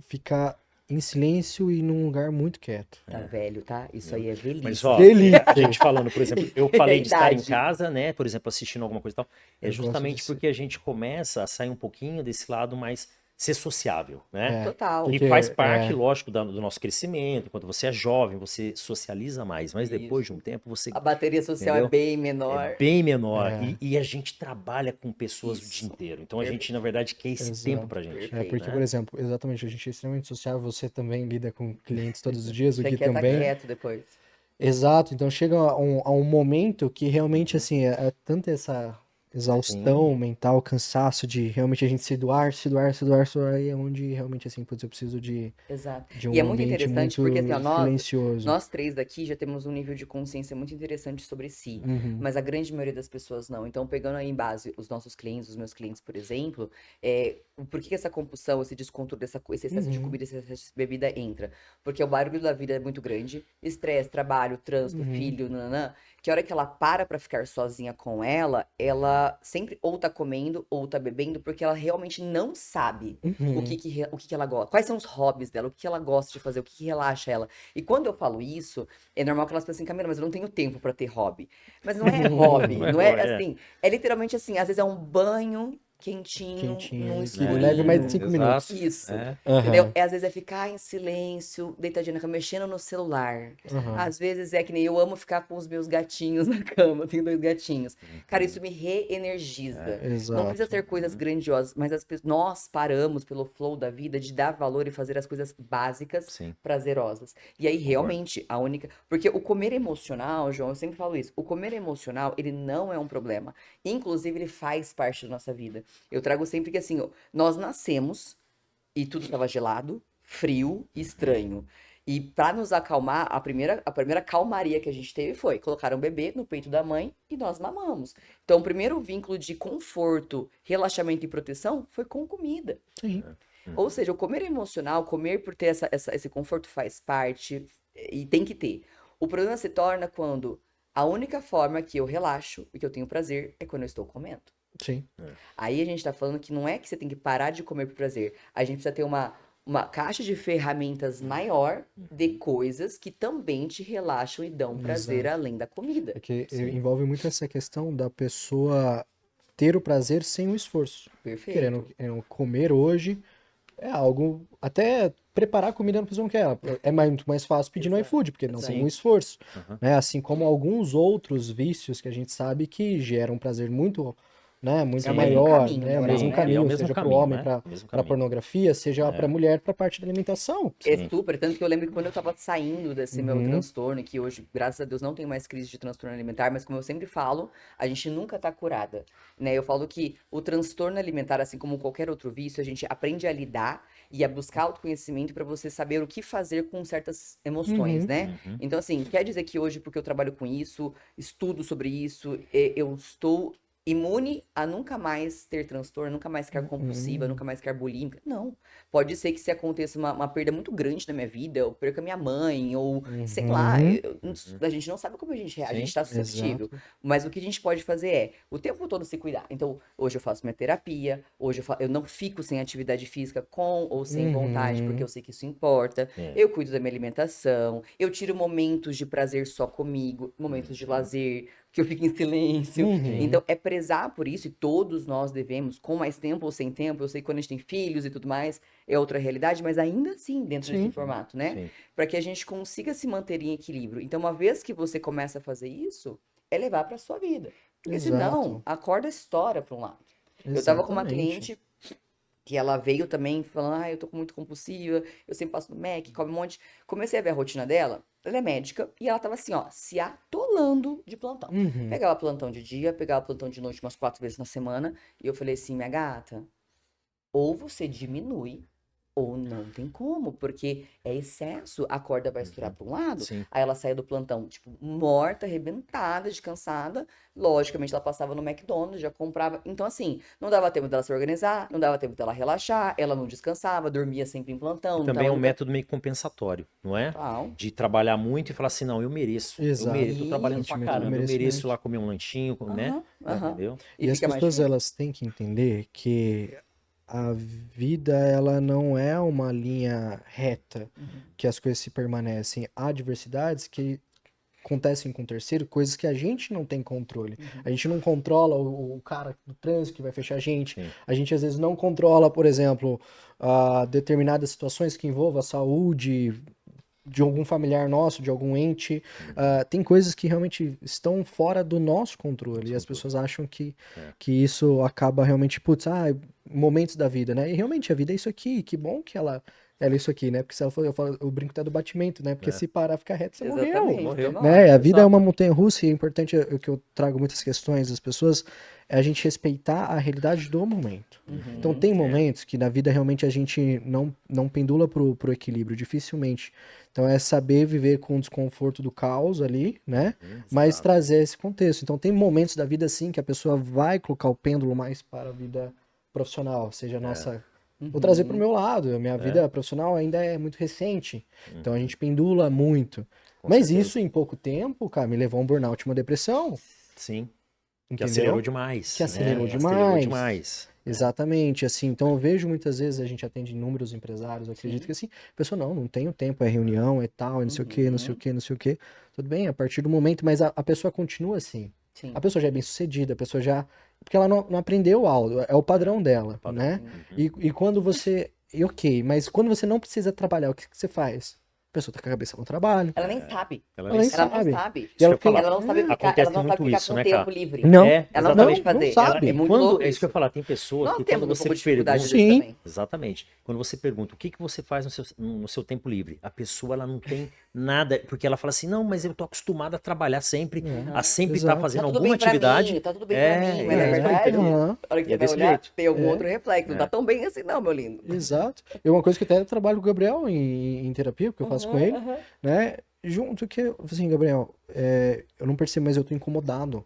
ficar em silêncio e num lugar muito quieto. Tá velho, tá? Isso Entendeu? aí é Mas, velhice. ó, a Delícia! gente falando, por exemplo, eu É falei de estar em idade. casa, né? Por exemplo, assistindo alguma coisa e tal. É Eu gosto de justamente ser. porque a gente começa a sair um pouquinho desse lado mais ser sociável, né? Total. Que Porque, faz parte, lógico, do nosso crescimento. Enquanto você é jovem, você socializa mais, mas depois de um tempo você, A bateria social é entendeu? bem É menor. bem menor. É. E a gente trabalha com pessoas o dia Isso. inteiro. Então a gente, na verdade, quer esse tempo Exato. pra gente, Porque, Perfeito. por né? exemplo, exatamente, a gente é extremamente sociável, você também lida com clientes todos os dias, o Você Gui quer estar também. quieto depois. Exato, então chega a um momento que realmente, Uhum. assim, é tanta essa Sim, exaustão mental, cansaço de realmente a gente se doar, se doar, se doar, se doar, e é onde realmente, assim, putz, eu preciso Exato. de E um é muito ambiente interessante porque, assim, ó, muito silencioso. nós três daqui já temos um nível de consciência muito interessante sobre si, Uhum, mas a grande maioria das pessoas não. Então, pegando aí em base os nossos clientes, os meus clientes, por exemplo, por que que essa compulsão, esse descontrole, esse excesso de uhum, comida, esse excesso de bebida entra? Porque o barulho da vida é muito grande, estresse, trabalho, trânsito, uhum, filho, nananã, que a hora que ela para ficar sozinha com ela sempre ou tá comendo ou tá bebendo, porque ela realmente não sabe uhum, o que que ela gosta, quais são os hobbies dela, o que que ela gosta de fazer, o que que relaxa ela. E quando eu falo isso, é normal que elas pensem, Camila, mas eu não tenho tempo pra ter hobby. Mas não é hobby, não é, não é é. assim, é literalmente assim, às vezes é um banho quentinho, quentinho num ali, que leve mais de escurinho. Exato. 5 minutos. Isso. É. Entendeu? Aham, Às vezes é ficar em silêncio, deitadinha na cama, mexendo no celular. aham, Às vezes é que nem eu amo ficar com os meus gatinhos na cama, eu tenho 2 gatinhos. Cara, isso Uhum. me reenergiza. É. Não precisa exato. ser coisas Uhum. grandiosas, mas nós paramos pelo flow da vida de dar valor e fazer as coisas básicas, Sim, prazerosas. E aí, concordo. realmente, a única. Porque o comer emocional, João, eu sempre falo isso, o comer emocional, ele não é um problema. Inclusive, ele faz parte da nossa vida. Eu trago sempre que assim, ó, nós nascemos e tudo estava gelado, frio e Uhum. estranho. E para nos acalmar, a primeira calmaria que a gente teve foi colocar um bebê no peito da mãe e nós mamamos. Então, o primeiro vínculo de conforto, relaxamento e proteção foi com comida. Sim, Ou Uhum. seja, o comer emocional, comer por ter esse conforto faz parte e tem que ter. O problema se torna quando a única forma que eu relaxo e que eu tenho prazer é quando eu estou comendo. sim, É. Aí a gente tá falando que não é que você tem que parar de comer por prazer. A gente precisa ter uma caixa de ferramentas maior de Uhum. coisas que também te relaxam e dão prazer exato. além da comida. É que Sim. envolve muito essa questão da pessoa ter o prazer sem o esforço. Querendo, Perfeito. comer hoje é algo. Até preparar a comida a pessoa não quer. É muito mais fácil pedir no Exato. iFood, porque não tem um Exato. Sim. esforço. Uhum. Né? Assim como alguns outros vícios que a gente sabe que geram um prazer muito, né, É muito o mesmo maior, caminho, né? na O real, mesmo Sim. né? E é o caminho, mesmo seja para o caminho, homem, né? para O mesmo para caminho. pornografia, seja para a É. mulher, para a parte da alimentação. É Sim. super, tanto que eu lembro que quando eu tava saindo desse meu Uhum, transtorno, que hoje, graças a Deus, não tenho mais crise de transtorno alimentar, mas como eu sempre falo, a gente nunca tá curada, né? Eu falo que o transtorno alimentar, assim como qualquer outro vício, a gente aprende a lidar e a buscar autoconhecimento para você saber o que fazer com certas emoções, uhum, né? Uhum. Então, assim, quer dizer que hoje, porque eu trabalho com isso, estudo sobre isso, eu estou imune a nunca mais ter transtorno, nunca mais ficar compulsiva, uhum, nunca mais ficar bulímica. Não. Pode ser que se aconteça uma perda muito grande na minha vida, eu perca minha mãe, ou sei lá, uhum. Uhum. a gente não sabe como a gente reage, a gente Sim. tá suscetível. Exato. Mas o que a gente pode fazer é, o tempo todo se cuidar. Então, hoje eu faço minha terapia, hoje eu não fico sem atividade física com ou sem vontade, porque Uhum, eu sei que isso importa. É. Eu cuido da minha alimentação, eu tiro momentos de prazer só comigo, momentos de Uhum. lazer, que eu fico em silêncio. Sim. uhum. Então, é prezar por isso, e todos nós devemos, com mais tempo ou sem tempo, eu sei que quando a gente tem filhos e tudo mais, é outra realidade, mas ainda assim dentro desse Sim, Uhum. formato, né? Sim. Para que a gente consiga se manter em equilíbrio. Então, uma vez que você começa a fazer isso, é levar para sua vida. Porque senão, exato. a corda estoura para um lado. Eu tava com uma Exatamente. cliente que ela veio também falando, eu tô muito compulsiva, eu sempre passo no Mac, come um monte. Comecei a ver a rotina dela, ela é médica, e ela tava assim, ó, se atolando de plantão. Uhum. Pegava plantão de dia, pegava plantão de noite umas 4 vezes na semana, e eu falei assim, minha gata, ou você diminui, ou não tem como, porque é excesso, a corda vai estourar Uhum. para um lado. Sim. Aí ela saía do plantão, tipo, morta, arrebentada, de cansada. Logicamente, ela passava no McDonald's, já comprava. Então, assim, não dava tempo dela se organizar, não dava tempo dela relaxar, ela não descansava, dormia sempre em E plantão. Então, também a é um única. método meio compensatório, não é? Total. De trabalhar muito e falar assim, não, eu mereço. Eu mereço, tô Exato. trabalhando pra Isso. Sentimento do caramba, eu mereço ir lá merecimento. comer um lanchinho, né? Aham, É. aham. Entendeu? E E as fica mais pessoas difícil. elas têm que entender que a vida ela não é uma linha reta Uhum. que as coisas se permanecem. Há adversidades que acontecem com o terceiro, coisas que a gente não tem controle. A gente não controla o cara do trânsito que vai fechar a gente. Sim. A gente às vezes não controla, por exemplo, determinadas situações que envolvam a saúde de algum familiar nosso, de algum ente. Tem coisas que realmente estão fora do nosso controle. E as pessoas acham que isso acaba realmente, putz, momentos da vida, né? E realmente a vida é isso aqui. Que bom que ela é isso aqui, né? Porque se ela for, eu brinco até do batimento, né? Porque se parar, ficar reto, você morreu. Exatamente. Morreu. demora. Né? A vida é Exato. uma montanha-russa e é importante, o que eu trago muitas questões das pessoas, é a gente respeitar a realidade do momento. Então tem momentos que na vida realmente a gente não pendula pro equilíbrio, dificilmente. Então é saber viver com o desconforto do caos ali, né? Mas Exato. trazer esse contexto. Então tem momentos da vida assim que a pessoa vai colocar o pêndulo mais para a vida profissional, seja a nossa. Vou trazer para o meu lado, a minha vida profissional ainda é muito recente, então a gente pendula muito. Com Mas certeza. isso em pouco tempo, cara, me levou a um burnout e uma depressão, Sim. Que entendeu? acelerou demais. Que acelerou né? demais. Acelerou demais. Exatamente, assim, então eu vejo muitas vezes, a gente atende inúmeros empresários, eu acredito que assim, a pessoa não tenho tempo, é reunião, é tal, é não sei o que, não sei o que, não sei o que, tudo bem, a partir do momento, mas a pessoa continua assim, Sim. a pessoa já é bem sucedida, a pessoa já, porque ela não aprendeu algo, é o padrão dela, Padrão. né, e quando você, ok, mas quando você não precisa trabalhar, o que você faz? A pessoa tá com a cabeça no trabalho, Ela nem sabe. Ela ela nem nem Ela sabe. não sabe, sabe. e ela Isso que eu ia fica, falar. Ela não sabe ficar, Acontece ela não muito sabe ficar isso, com né, tempo cara? livre. não, Ela não sabe o que não fazer. sabe. É muito Quando, louco é isso que eu isso. ia falar, tem pessoas Nós que temos quando um você pouco de dificuldade pergunta, disso Sim. também. exatamente, quando você pergunta o que você faz no seu tempo livre, a pessoa ela não tem nada, porque ela fala assim, não, mas eu tô acostumada a trabalhar sempre, a sempre estar Exato. fazendo Tá tudo alguma bem pra atividade. mim, tá tudo bem pra mim, mas na isso aí, verdade, entendeu? Aham. na hora que E é você vai desse olhar, jeito. tem algum É. outro reflexo. Não tá tão bem assim, não, meu lindo. Exato. E uma coisa que até eu trabalho com o Gabriel em terapia, porque eu faço com ele, né? Junto que, assim, Gabriel, eu não percebo, mas eu tô incomodado.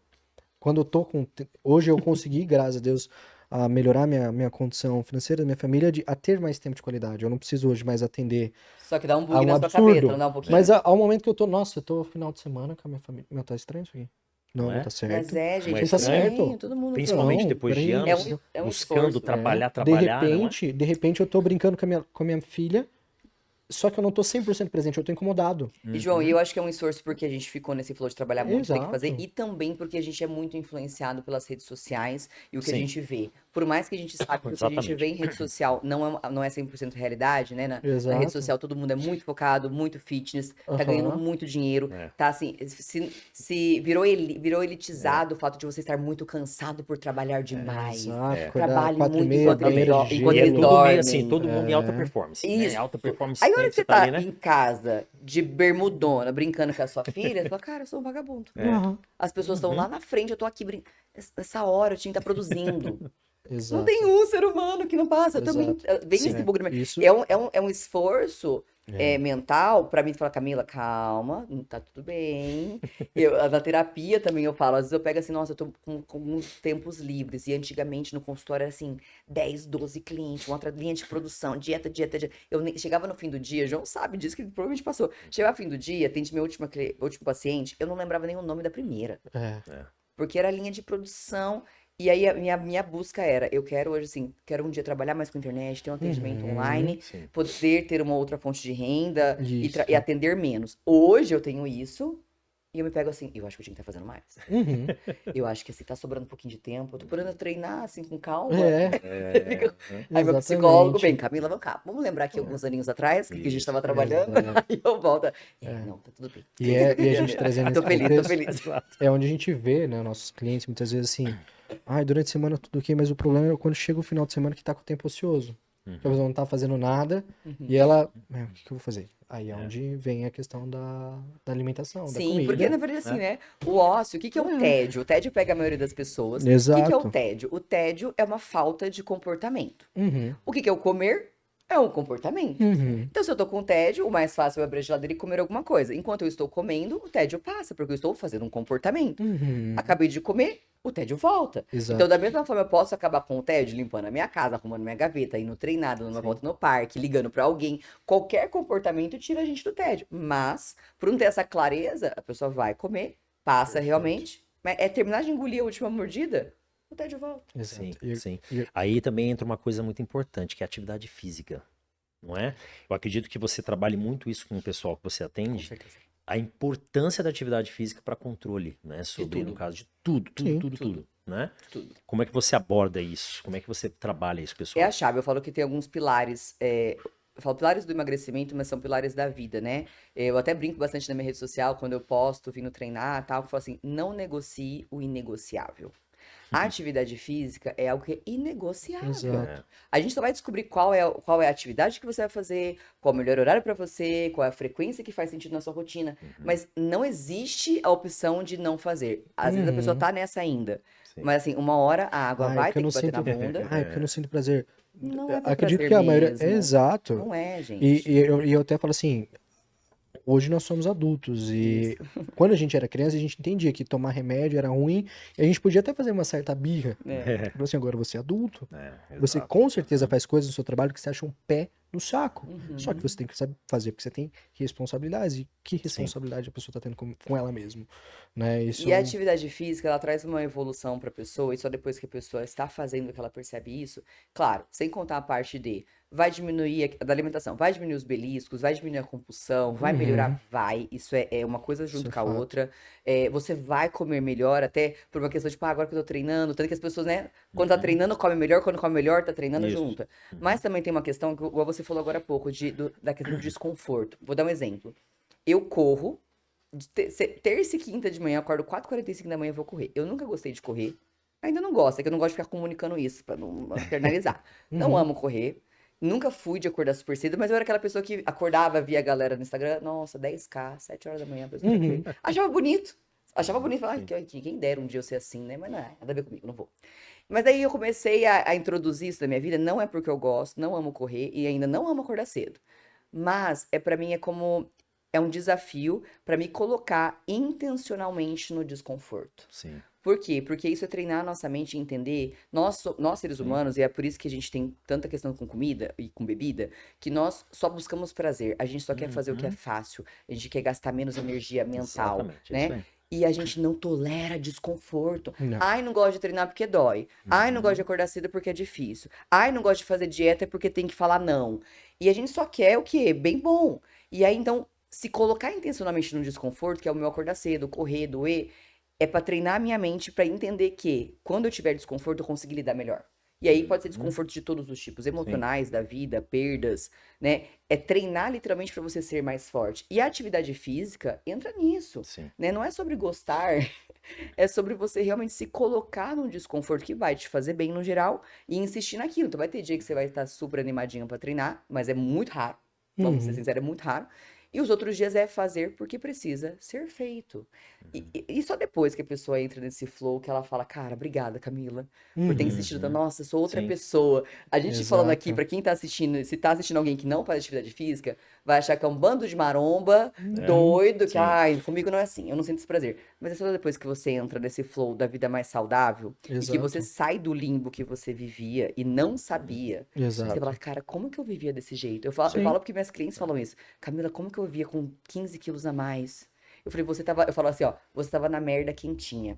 Quando eu tô com. Hoje eu consegui, graças a Deus, a melhorar minha condição financeira, minha família, a ter mais tempo de qualidade. Eu não preciso hoje mais atender Só que dá um a bug um na sua cabeça, não absurdo. dá um pouquinho? Mas ao momento que eu tô, nossa, eu tô final de semana com a minha família. Meu, tá estranho isso aqui? Não Não, não é? tá certo. Mas é, gente, Não é Não tá tudo estranho? bem, certo. todo mundo Principalmente Não, depois de peraí. anos é um buscando esforço. trabalhar, não é? De repente eu tô brincando com a minha filha, só que eu não tô 100% presente, eu tô incomodado. E, João, e eu acho que é um esforço porque a gente ficou nesse flow de trabalhar muito, tem que fazer, Exato. e também porque a gente é muito influenciado pelas redes sociais e o que a Sim. gente vê. Por mais que a gente saiba que o que a gente Exatamente. vê em rede social não é 100% realidade, né? Na rede Exato. social todo mundo é muito focado, muito fitness, tá Aham. ganhando muito dinheiro, É. tá assim, se virou elitizado o fato de você estar muito cansado por trabalhar demais. Exato, acordar Trabalhe 4 e muito meia, enquanto eles, banheira de enquanto E é eles gelo. tudo meio assim, dormem. todo mundo em alta performance. Né? Isso. Alta performance Aí, a hora tempo, que você você tá ali, tá né? em casa, de bermudona, brincando com a sua filha, você fala, cara, eu sou um vagabundo. Aham. As pessoas estão lá na frente, eu tô aqui brincando. Essa hora eu tinha que estar produzindo. Não Exato. tem um ser humano que não passa. Eu também. Vem Sim. esse bug na minha. Isso. É um esforço mental pra mim falar, Camila, calma, tá tudo bem. Na terapia também eu falo, às vezes eu pego assim, nossa, eu tô com uns tempos livres. E antigamente no consultório era assim, 10, 12 clientes, uma outra linha de produção, dieta. Chegava no fim do dia, o João sabe disso, que ele provavelmente passou. Chegava no fim do dia, atendi meu último paciente, eu não lembrava nem o nome da primeira. Porque era a linha de produção. E aí a minha busca era, eu quero hoje assim, quero um dia trabalhar mais com internet, ter um atendimento online, Sim. poder ter uma outra fonte de renda Isso. e atender menos. Hoje eu tenho isso e eu me pego assim, eu acho que eu tinha que estar fazendo mais. Uhum. Eu acho que assim, tá sobrando um pouquinho de tempo, eu tô podendo treinar assim com calma. Aí meu psicólogo, bem, Camila, vamos cá, vamos lembrar aqui alguns aninhos atrás, que a gente tava trabalhando, aí eu volto. Não, tá tudo bem. E a gente trazendo Tô esse feliz, tô contexto, feliz. é onde a gente vê, né, nossos clientes muitas vezes assim, durante a semana tudo ok, mas o problema é quando chega o final de semana que tá com o tempo ocioso. A pessoa não tá fazendo nada e ela, o que eu vou fazer? Aí é onde vem a questão da alimentação, da Sim, comida. porque na verdade assim, né? O ócio, o que que é o tédio? O tédio pega a maioria das pessoas. O que que é o Exato. tédio? O tédio é uma falta de comportamento. Uhum. O que que é o comer? É um comportamento. Uhum. Então, se eu tô com tédio, o mais fácil é eu abrir a geladeira e comer alguma coisa. Enquanto eu estou comendo, o tédio passa, porque eu estou fazendo um comportamento. Uhum. Acabei de comer, o tédio volta. Exato. Então, da mesma forma, eu posso acabar com o tédio limpando a minha casa, arrumando minha gaveta, indo treinar, dando uma volta no parque, ligando pra alguém. Qualquer comportamento tira a gente do tédio. Mas, por não ter essa clareza, a pessoa vai comer, passa realmente, mas é terminar de engolir a última mordida, o tédio volta. Exato. Sim, sim. Aí também entra uma coisa muito importante, que é a atividade física, não é? Eu acredito que você trabalhe muito isso com o pessoal que você Com atende, certeza. a importância da atividade física para controle, né? Sobre, no tudo. caso de tudo, Sim. tudo, né? Tudo. Como é que você aborda isso? Como é que você trabalha isso, É a pessoal? chave. Eu falo que tem alguns pilares. Eu falo pilares do emagrecimento, mas são pilares da vida, né? Eu até brinco bastante na minha rede social, quando eu posto, vindo treinar e tal, que eu falo assim: não negocie o inegociável. A atividade física é algo que é inegociável. Exato. A gente só vai descobrir qual é a atividade que você vai fazer, qual é o melhor horário pra você, qual é a frequência que faz sentido na sua rotina. Mas não existe a opção de não fazer. Às vezes a pessoa Uhum. tá nessa ainda. Sim. Mas assim, uma hora a água Ai, vai porque eu ter não que bater na sinto. bunda. Ai, porque eu não sinto prazer. Não é por Acredito prazer que a maioria. mesmo. Exato. Não é, E, gente. eu até falo assim, hoje nós somos adultos Isso. e quando a gente era criança, a gente entendia que tomar remédio era ruim e a gente podia até fazer uma certa birra. É. Falou assim, agora você é adulto, você Exato. com certeza faz coisas no seu trabalho que você acha um pé no saco. Só que Uhum. você tem que saber fazer porque você tem responsabilidades. E que responsabilidade a pessoa tá tendo com ela mesma, né? Isso E a atividade física, ela traz uma evolução para a pessoa, e só depois que a pessoa está fazendo que ela percebe isso. Claro, sem contar a parte de vai diminuir da alimentação, vai diminuir os beliscos, vai diminuir a compulsão, vai melhorar, vai. Isso é uma coisa Isso junto é com a fato. outra. Você vai comer melhor, até por uma questão de, pá, agora que eu tô treinando, tanto que as pessoas, né, quando tá treinando, come melhor, quando come melhor, tá treinando Isso. junto. Mas também tem uma questão, que igual você falou agora há pouco, da questão do desconforto. Vou dar um exemplo. Eu corro. Terça e quinta de manhã, eu acordo 4h45 da manhã e vou correr. Eu nunca gostei de correr. Ainda não gosto, é que eu não gosto de ficar comunicando isso, pra não externalizar. Não amo correr. Nunca fui de acordar super cedo, mas eu era aquela pessoa que acordava, via a galera no Instagram. Nossa, 10K, 7 horas da manhã, a pessoa vai correr. Achava bonito. Achava bonito. Falava, ai, quem dera um dia eu ser assim, né? Mas não é, nada a ver comigo, não vou. Mas aí eu comecei a introduzir isso na minha vida. Não é porque eu gosto, não amo correr e ainda não amo acordar cedo. Mas para mim é um desafio para me colocar intencionalmente no desconforto. Sim. Por quê? Porque isso é treinar a nossa mente e entender, nós seres humanos, e é por isso que a gente tem tanta questão com comida e com bebida, que nós só buscamos prazer, a gente só quer fazer o que é fácil, a gente quer gastar menos energia mental, Exatamente, é isso né? aí. E a gente não tolera desconforto. Não. Ai, não gosto de treinar porque dói. Ai, não gosto de acordar cedo porque é difícil. Ai, não gosto de fazer dieta porque tem que falar não. E a gente só quer o quê? Bem bom. E aí, então, se colocar intencionalmente no desconforto, que é o meu acordar cedo, correr, doer, é pra treinar a minha mente pra entender que quando eu tiver desconforto eu consigo lidar melhor. E aí pode ser desconforto de todos os tipos, emocionais, da vida, perdas, né? É treinar literalmente pra você ser mais forte. E a atividade física entra nisso, Sim. né? Não é sobre gostar, é sobre você realmente se colocar num desconforto que vai te fazer bem no geral e insistir naquilo. Então vai ter dia que você vai estar super animadinho pra treinar, mas é muito raro. Vamos ser sinceros, é muito raro. E os outros dias é fazer porque precisa ser feito. E só depois que a pessoa entra nesse flow que ela fala, cara, obrigada, Camila, por ter insistido. Nossa, eu sou outra Sim. pessoa. A gente falando aqui, Exato. pra quem tá assistindo, se tá assistindo alguém que não faz atividade física, vai achar que é um bando de maromba, doido, que, Sim. ai, comigo não é assim, eu não sinto esse prazer. Mas é só depois que você entra nesse flow da vida mais saudável e que você Exato. sai do limbo que você vivia e não sabia. Você fala, Exato. cara, como que eu vivia desse jeito? Eu Sim. falo porque minhas clientes falam isso. Camila, como que eu vivia com 15 quilos a mais? Eu falei, eu falo assim, ó, você tava na merda quentinha.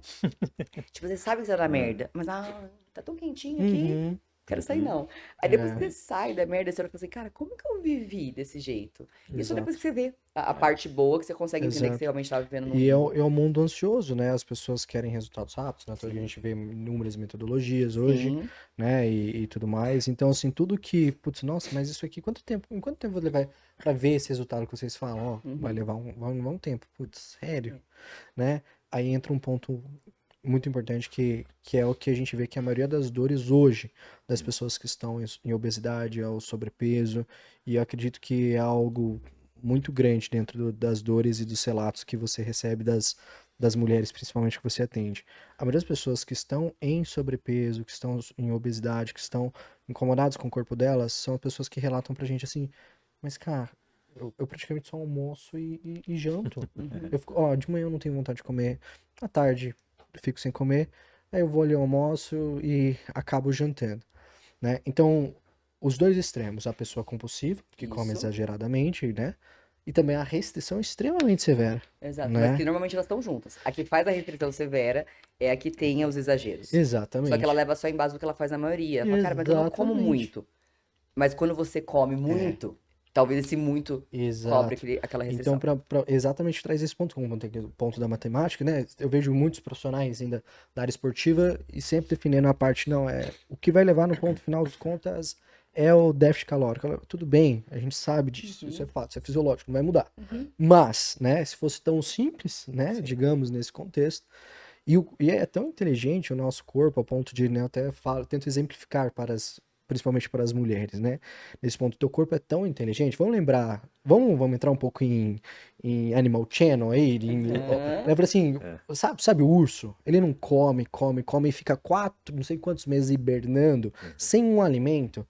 Tipo, você sabe que você tá na merda, mas, tá tão quentinho aqui, Uhum. quero sair não. Aí depois que É, você sai da merda, você olha e fala assim, cara, como que eu vivi desse jeito? E só depois exato. que você vê a parte boa, que você consegue entender que você Exato. realmente tava vivendo num E limbo. é um mundo ansioso, né? As pessoas querem resultados rápidos, né? Então a gente vê inúmeras metodologias hoje, Sim, né? E tudo mais. Então, assim, tudo que, putz, nossa, mas isso aqui, em quanto tempo vai levar pra ver esse resultado que vocês falam? Ó, vai levar um tempo. Putz, sério, né? Aí entra um ponto muito importante que é o que a gente vê que a maioria das dores hoje das pessoas que estão em obesidade, ao sobrepeso, e eu acredito que é algo muito grande dentro das dores e dos relatos que você recebe das mulheres, principalmente que você atende. A maioria das pessoas que estão em sobrepeso, que estão em obesidade, que estão incomodadas com o corpo delas, são pessoas que relatam pra gente assim, mas cara, eu praticamente só almoço e janto. Eu fico, ó, de manhã eu não tenho vontade de comer, à tarde eu fico sem comer, aí eu vou ali ao almoço e acabo jantando, né? Então, os dois extremos, a pessoa compulsiva, que come isso. exageradamente, né? E também a restrição extremamente severa, Exato, mas que né? normalmente elas estão juntas. A que faz a restrição severa é a que tem os exageros. Só que ela Exatamente. leva só em base do que ela faz na maioria. Ela fala, cara, mas eu não como Exatamente. muito. Mas quando você come É, muito, Talvez esse muito cobre Exato. aquela Então, restrição. exatamente traz esse ponto, como tem o ponto da matemática, né? Eu vejo muitos profissionais ainda da área esportiva e sempre definindo a parte, não, o que vai levar no ponto final das contas é o déficit calórico. Tudo bem, a gente sabe disso, isso é fato, isso é fisiológico, não vai mudar. Mas, né, se fosse tão simples, né, digamos, nesse contexto, e é tão inteligente o nosso corpo, a ponto de, né, eu até falo, tento exemplificar principalmente para as mulheres, né? Nesse ponto, teu corpo é tão inteligente. Vamos lembrar, vamos entrar um pouco em Animal Channel aí. Lembra assim, sabe o urso? Ele não come e fica não sei quantos meses hibernando, sem um alimento.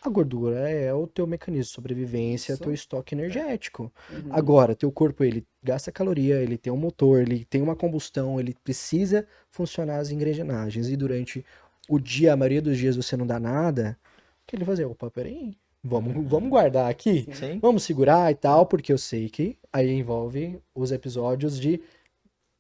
A gordura é o teu mecanismo de sobrevivência, Isso. teu estoque energético. Agora, teu corpo, ele gasta caloria, ele tem um motor, ele tem uma combustão, ele precisa funcionar as engrenagens. E durante o dia, a maioria dos dias você não dá nada, o que ele fazer? Opa, peraí, vamos guardar aqui, Sim. vamos segurar e tal, porque eu sei que aí envolve os episódios de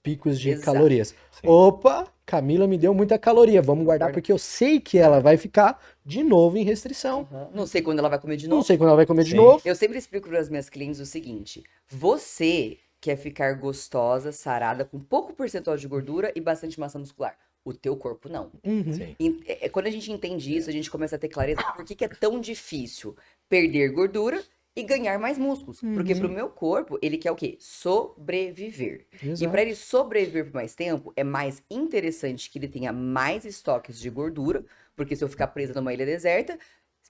picos de Exato. calorias. Opa, Camila me deu muita caloria, vamos guardar porque eu sei que ela vai ficar de novo em restrição. Não sei quando ela vai comer de Não novo. sei quando ela vai comer de Sim. novo. Eu sempre explico para as minhas clientes o seguinte: você quer ficar gostosa, sarada, com pouco percentual de gordura e bastante massa muscular. O teu corpo não. Sim. Quando a gente entende isso, a gente começa a ter clareza por que é tão difícil perder gordura e ganhar mais músculos. Porque pro meu corpo, ele quer o quê? Sobreviver. E Exato. para ele sobreviver por mais tempo, é mais interessante que ele tenha mais estoques de gordura, porque se eu ficar presa numa ilha deserta,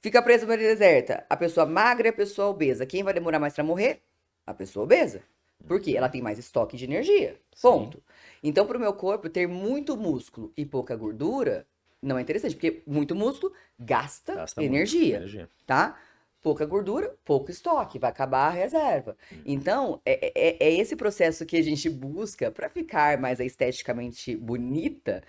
fica presa numa ilha deserta, a pessoa magra e a pessoa obesa. Quem vai demorar mais para morrer? A pessoa obesa. Por quê? Ela tem mais estoque de energia. Ponto. Então, pro meu corpo, ter muito músculo e pouca gordura não é interessante, porque muito músculo gasta Gasta energia, muito energia. tá? Pouca gordura, pouco estoque, vai acabar a reserva. Então, é esse processo que a gente busca para ficar mais esteticamente bonita.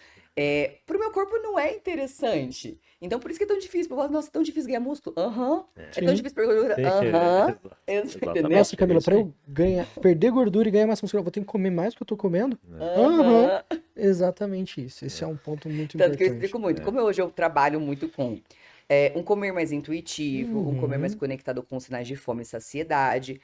Pro meu corpo não é interessante. Então, por isso que é tão difícil. Eu falo, nossa, é tão difícil ganhar músculo. Aham. É tão Sim. difícil perder gordura. Sim. Aham. Exatamente. Entendeu? Nossa, Camila, isso pra aí. eu perder gordura e ganhar massa muscular, eu vou ter que comer mais do que eu tô comendo? Aham. Exatamente isso. Esse é um ponto muito Tanto que eu importante. explico muito. Como hoje eu trabalho muito com um comer mais intuitivo, um comer mais conectado com sinais de fome e saciedade.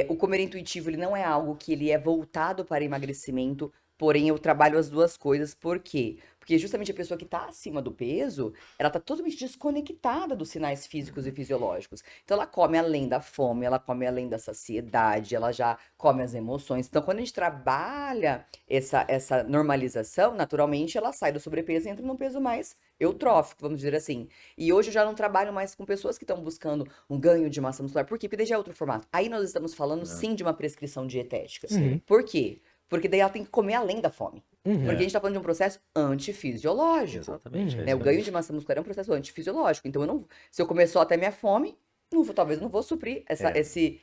O comer intuitivo, ele não é algo que ele é voltado para emagrecimento, porém eu trabalho as duas coisas. Por quê? Porque justamente a pessoa que está acima do peso, ela está totalmente desconectada dos sinais físicos e fisiológicos. Então ela come além da fome, ela come além da saciedade, ela já come as emoções. Então quando a gente trabalha essa normalização, naturalmente ela sai do sobrepeso e entra num peso mais eutrófico, vamos dizer assim. E hoje eu já não trabalho mais com pessoas que estão buscando um ganho de massa muscular. Por quê? Porque daí já é outro formato. Aí nós estamos falando sim de uma prescrição dietética. Por quê? Porque daí ela tem que comer além da fome. Porque a gente tá falando de um processo antifisiológico. Exatamente. Né? O ganho de massa muscular é um processo antifisiológico. Então, se eu comer só até minha fome, talvez não vou suprir esse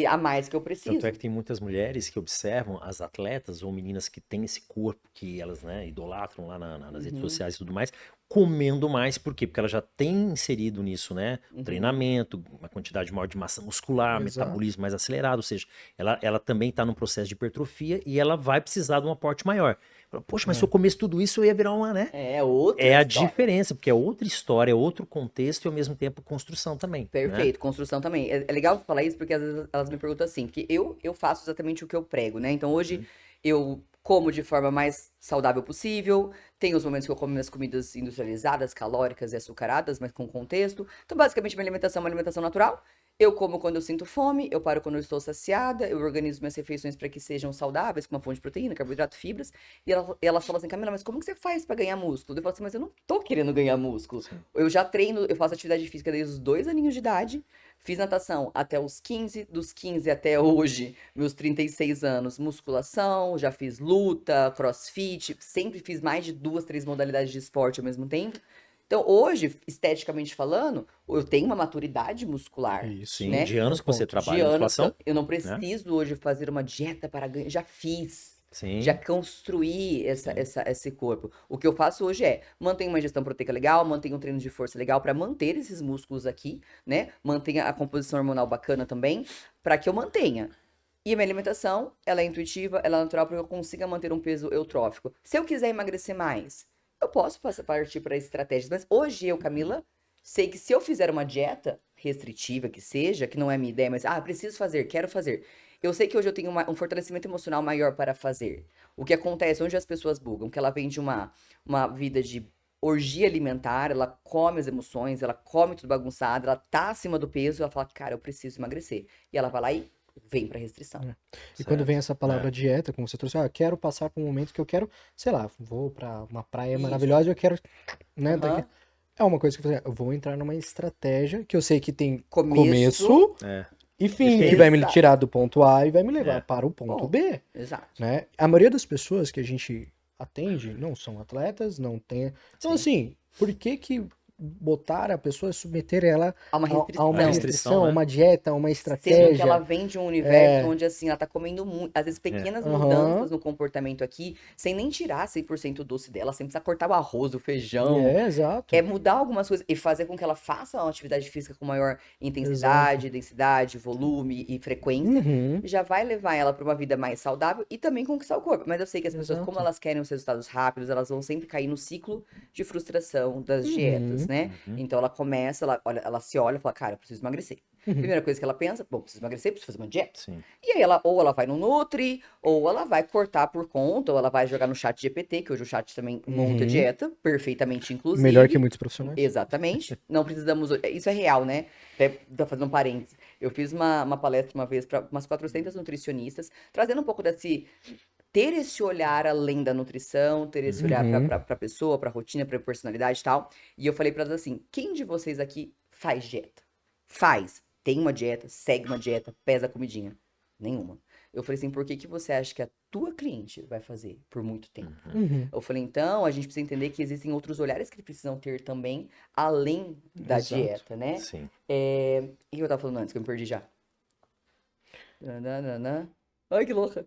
a mais que eu preciso. Tanto é que tem muitas mulheres que observam as atletas ou meninas que têm esse corpo que elas, né, idolatram lá nas redes sociais e tudo mais, comendo mais. Por quê? Porque ela já tem inserido nisso, né? Treinamento, uma quantidade maior de massa muscular, Exato. metabolismo mais acelerado. Ou seja, ela também está num processo de hipertrofia e ela vai precisar de um aporte maior. Poxa, mas se eu comesse tudo isso, eu ia virar uma, né? Outra É a história. diferença, porque é outra história, é outro contexto e ao mesmo tempo construção também. Perfeito, construção também. É legal falar isso porque às vezes elas me perguntam assim, porque eu faço exatamente o que eu prego, né? Então hoje eu como de forma mais saudável possível, tem os momentos que eu como minhas comidas industrializadas, calóricas e açucaradas, mas com contexto. Então basicamente minha alimentação é uma alimentação natural. Eu como quando eu sinto fome, eu paro quando eu estou saciada, eu organizo minhas refeições para que sejam saudáveis, com uma fonte de proteína, carboidrato, fibras. E elas falam assim, Camila, mas como que você faz para ganhar músculo? Eu falo assim, mas eu não tô querendo ganhar músculo. Eu já treino, eu faço atividade física desde os 2 aninhos de idade. Fiz natação até os 15, dos 15 até hoje, meus 36 anos, musculação, já fiz luta, crossfit, sempre fiz mais de 2, 3 modalidades de esporte ao mesmo tempo. Então, hoje, esteticamente falando, eu tenho uma maturidade muscular. Isso. Sim, né? de anos que você De trabalha em anos, musculação. eu não preciso hoje fazer uma dieta para ganhar. Já fiz. Sim. Já construí esse corpo. O que eu faço hoje é mantenho uma ingestão proteica legal, mantenho um treino de força legal para manter esses músculos aqui, né? Mantenha a composição hormonal bacana também, para que eu mantenha. E a minha alimentação, ela é intuitiva, ela é natural para que eu consiga manter um peso eutrófico. Se eu quiser emagrecer mais, eu posso partir para estratégias. Mas hoje eu, Camila, sei que se eu fizer uma dieta restritiva, que seja, que não é minha ideia, mas, preciso fazer, quero fazer. Eu sei que hoje eu tenho um fortalecimento emocional maior para fazer. O que acontece, onde as pessoas bugam, que ela vem de uma vida de orgia alimentar, ela come as emoções, ela come tudo bagunçado, ela tá acima do peso, ela fala, cara, eu preciso emagrecer. E ela vai lá e vem pra restrição. E quando vem essa É. palavra dieta, como você trouxe, quero passar por um momento que eu quero, sei lá, vou pra uma praia Isso. maravilhosa e eu quero, né, Aham. é uma coisa que eu vou entrar numa estratégia que eu sei que tem Começo. começo É. e fim, fim. que vai me Exato. tirar do ponto A e vai me levar É. para o ponto Bom, B, exato. né? A maioria das pessoas que a gente atende não são atletas, não tem. Então, assim, por que botar a pessoa, submeter ela Há uma a uma restrição. restrição, né? uma dieta, uma Sendo que ela estratégia? vem de um universo onde, assim, ela tá comendo muito, às vezes, pequenas Aham. mudanças no comportamento aqui, sem nem tirar 100% o doce dela, sem precisar cortar o arroz, o feijão. Exato. É mudar algumas coisas e fazer com que ela faça uma atividade física com maior Exato. intensidade, densidade, volume e frequência. Uhum. Já vai levar ela para uma vida mais saudável e também conquistar o corpo. Mas eu sei que as pessoas, como Exato. elas querem os resultados rápidos, elas vão sempre cair no ciclo de frustração das dietas, Uhum. né? Então ela começa, ela se olha e fala, cara, eu preciso emagrecer. Uhum. Primeira coisa que ela pensa, bom, preciso emagrecer, preciso fazer uma dieta. Sim. E aí ou ela vai no Nutri, ou ela vai cortar por conta, ou ela vai jogar no chat GPT, que hoje o chat também monta Uhum. dieta, perfeitamente inclusive. Melhor que muitos profissionais. Exatamente. Não precisamos. Isso é real, né? Até pra fazer um parênteses. Eu fiz uma palestra uma vez para umas 400 nutricionistas, trazendo um pouco desse. Ter esse olhar além da nutrição, ter esse olhar Uhum. pra pessoa, pra rotina, pra personalidade e tal. E eu falei pra elas assim: quem de vocês aqui faz dieta? Faz. Tem uma dieta, segue uma dieta, pesa a comidinha. Nenhuma. Eu falei assim, por que que você acha que a tua cliente vai fazer por muito tempo? Uhum. Eu falei, então, a gente precisa entender que existem outros olhares que precisam ter também, além da Exato. dieta, né? Sim. O que eu tava falando antes, que eu me perdi já? Nananana. Ai, que louca.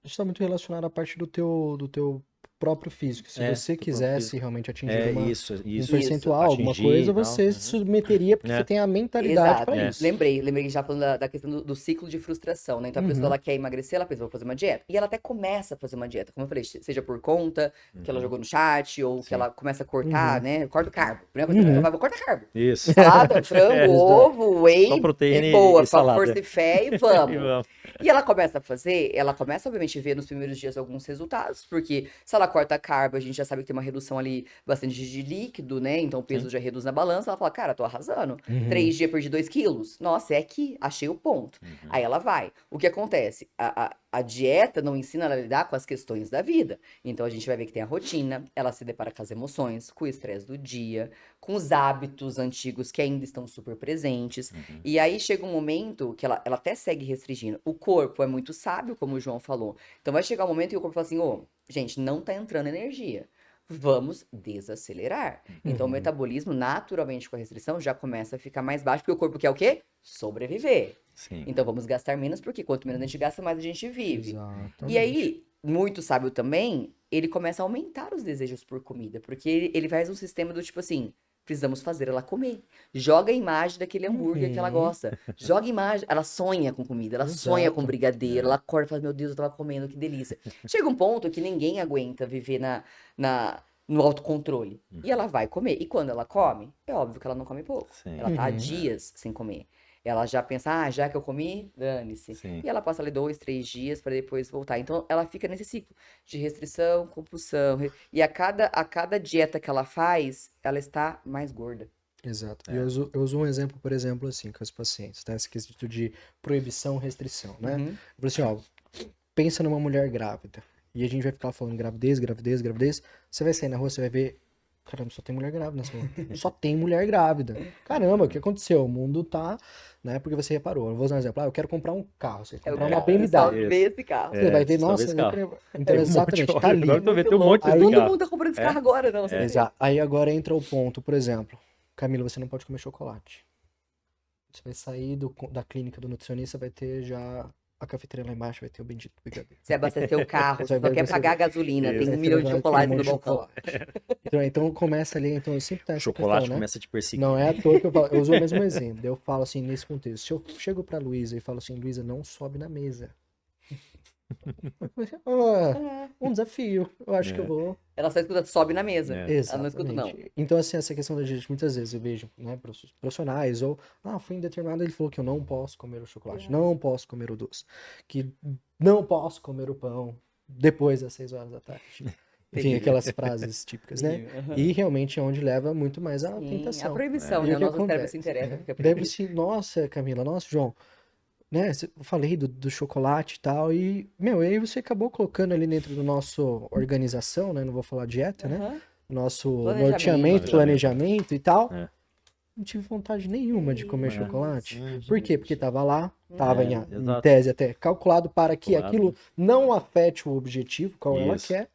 Está muito relacionado à parte do teu próprio físico. Se É, você do próprio quisesse físico. realmente atingir É um isso. percentual, alguma Atingir coisa, e tal. você se submeteria porque É. você tem a mentalidade Exato. para É. isso. Lembrei que a gente já falando da questão do ciclo de frustração, né? Então a pessoa Uhum. ela quer emagrecer, ela pensa, vou fazer uma dieta. E ela até começa a fazer uma dieta, como eu falei, seja por conta, que ela jogou no chat, ou que Sim. ela começa a cortar, Uhum. né? Corta o carbo. Primeira coisa que ela vai, vou cortar carbo. Isso. Salada, frango, É, ovo, whey, só proteína e boa, e salada. força e fé, e E vamos. vamos. E ela começa a fazer, ela começa, obviamente, a ver nos primeiros dias alguns resultados, porque se ela corta carbo, a gente já sabe que tem uma redução ali bastante de líquido, né? Então o peso Sim. já reduz na balança. Ela fala, cara, tô arrasando. Uhum. 3 dias perdi 2 quilos. Nossa, é aqui, achei o ponto. Aí ela vai. O que acontece? A dieta não ensina ela a lidar com as questões da vida. Então a gente vai ver que tem a rotina, ela se depara com as emoções, com o estresse do dia, com os hábitos antigos que ainda estão super presentes. E aí chega um momento que ela até segue restringindo. O corpo é muito sábio, como o João falou. Então vai chegar um momento que o corpo fala assim: ô, gente, não tá entrando energia. Vamos desacelerar. Então o Uhum. metabolismo, naturalmente com a restrição, já começa a ficar mais baixo, porque o corpo quer o quê? Sobreviver. Sim. Então vamos gastar menos, porque quanto menos a gente gasta, mais a gente vive. E Exatamente. aí, muito sábio também, ele começa a aumentar os desejos por comida, porque ele faz um sistema do tipo assim, precisamos fazer ela comer. Joga a imagem daquele hambúrguer que ela Uhum. gosta. Joga a imagem, ela sonha com comida, ela sonha com Exato. brigadeiro, ela acorda e fala, meu Deus, eu tava comendo, que delícia. Chega um ponto que ninguém aguenta viver no autocontrole. E ela vai comer. E quando ela come, é óbvio que ela não come pouco. Sim. Ela tá há Uhum. dias sem comer. Ela já pensa, já que eu comi, dane-se. Sim. E ela passa ali 2, 3 dias para depois voltar. Então ela fica nesse ciclo de restrição, compulsão. E a cada dieta que ela faz, ela está mais gorda. Exato. É. Eu uso um exemplo, por exemplo, assim, com os pacientes, tá? Esse quesito de proibição, restrição, né? Uhum. Eu falo assim, ó, pensa numa mulher grávida. E a gente vai ficar falando gravidez, gravidez, gravidez. Você vai sair na rua, você vai ver, caramba, só tem mulher grávida nessa rua. Só tem mulher grávida. Caramba, o que aconteceu? O mundo tá, né? Porque você reparou. Eu vou usar um exemplo. Eu quero comprar um carro. Você quer Eu comprar quero uma BMW. só Isso. ver esse carro. Você vai ver, só nossa, esse eu carro. queria... Então, Tem um monte, exatamente, tá olha, ali. agora eu tô vendo, tem um Muito monte louco. de Todo carro. mundo tá comprando esse carro agora, não. Você Exato. Aí agora entra o ponto, por exemplo, Camila, você não pode comer chocolate. Você vai sair da clínica do nutricionista, vai ter já a cafeteria lá embaixo, vai ter o bendito brigadeiro. Você abasteceu o carro, Você você só vai quer você- pagar a gasolina, tem Isso. um Você milhão de vai ter um chocolates monte no de balcão. chocolate. Então começa ali, então eu sempre tenho essa Chocolate questão, né? começa a te perseguir. Não é à toa que eu falo, eu uso o mesmo exemplo. Daí eu falo assim, nesse contexto, se eu chego pra Luísa e falo assim, Luísa, não sobe na mesa. Um desafio. Eu acho que eu vou. Ela só escuta, sobe na mesa. É. Ela não escuta, não. Exatamente. Então, assim, essa questão da gente, muitas vezes eu vejo, né, profissionais, ou, fui em determinado, ele falou que eu não posso comer o chocolate, não posso comer o doce, que não posso comer o pão depois das 6 horas da tarde. Enfim, Terrível. aquelas frases típicas, né? Terrível, aham. E realmente é onde leva muito mais a Sim, a tentação. proibição, E né? o O que nosso cérebro acontece? se interessa Né? porque é Daí proibido. você, nossa, Camila, nossa, João, né? Eu falei do chocolate e tal, e, aí você acabou colocando ali dentro do nosso organização, né? Não vou falar dieta, né? Aham. Nosso Planejamento. norteamento, planejamento e tal. É. Não tive vontade nenhuma de comer Isso, chocolate. gente. Por quê? Porque tava lá, tava em exato. tese até calculado para que Calculado. aquilo não afete o objetivo, qual ela Isso. quer.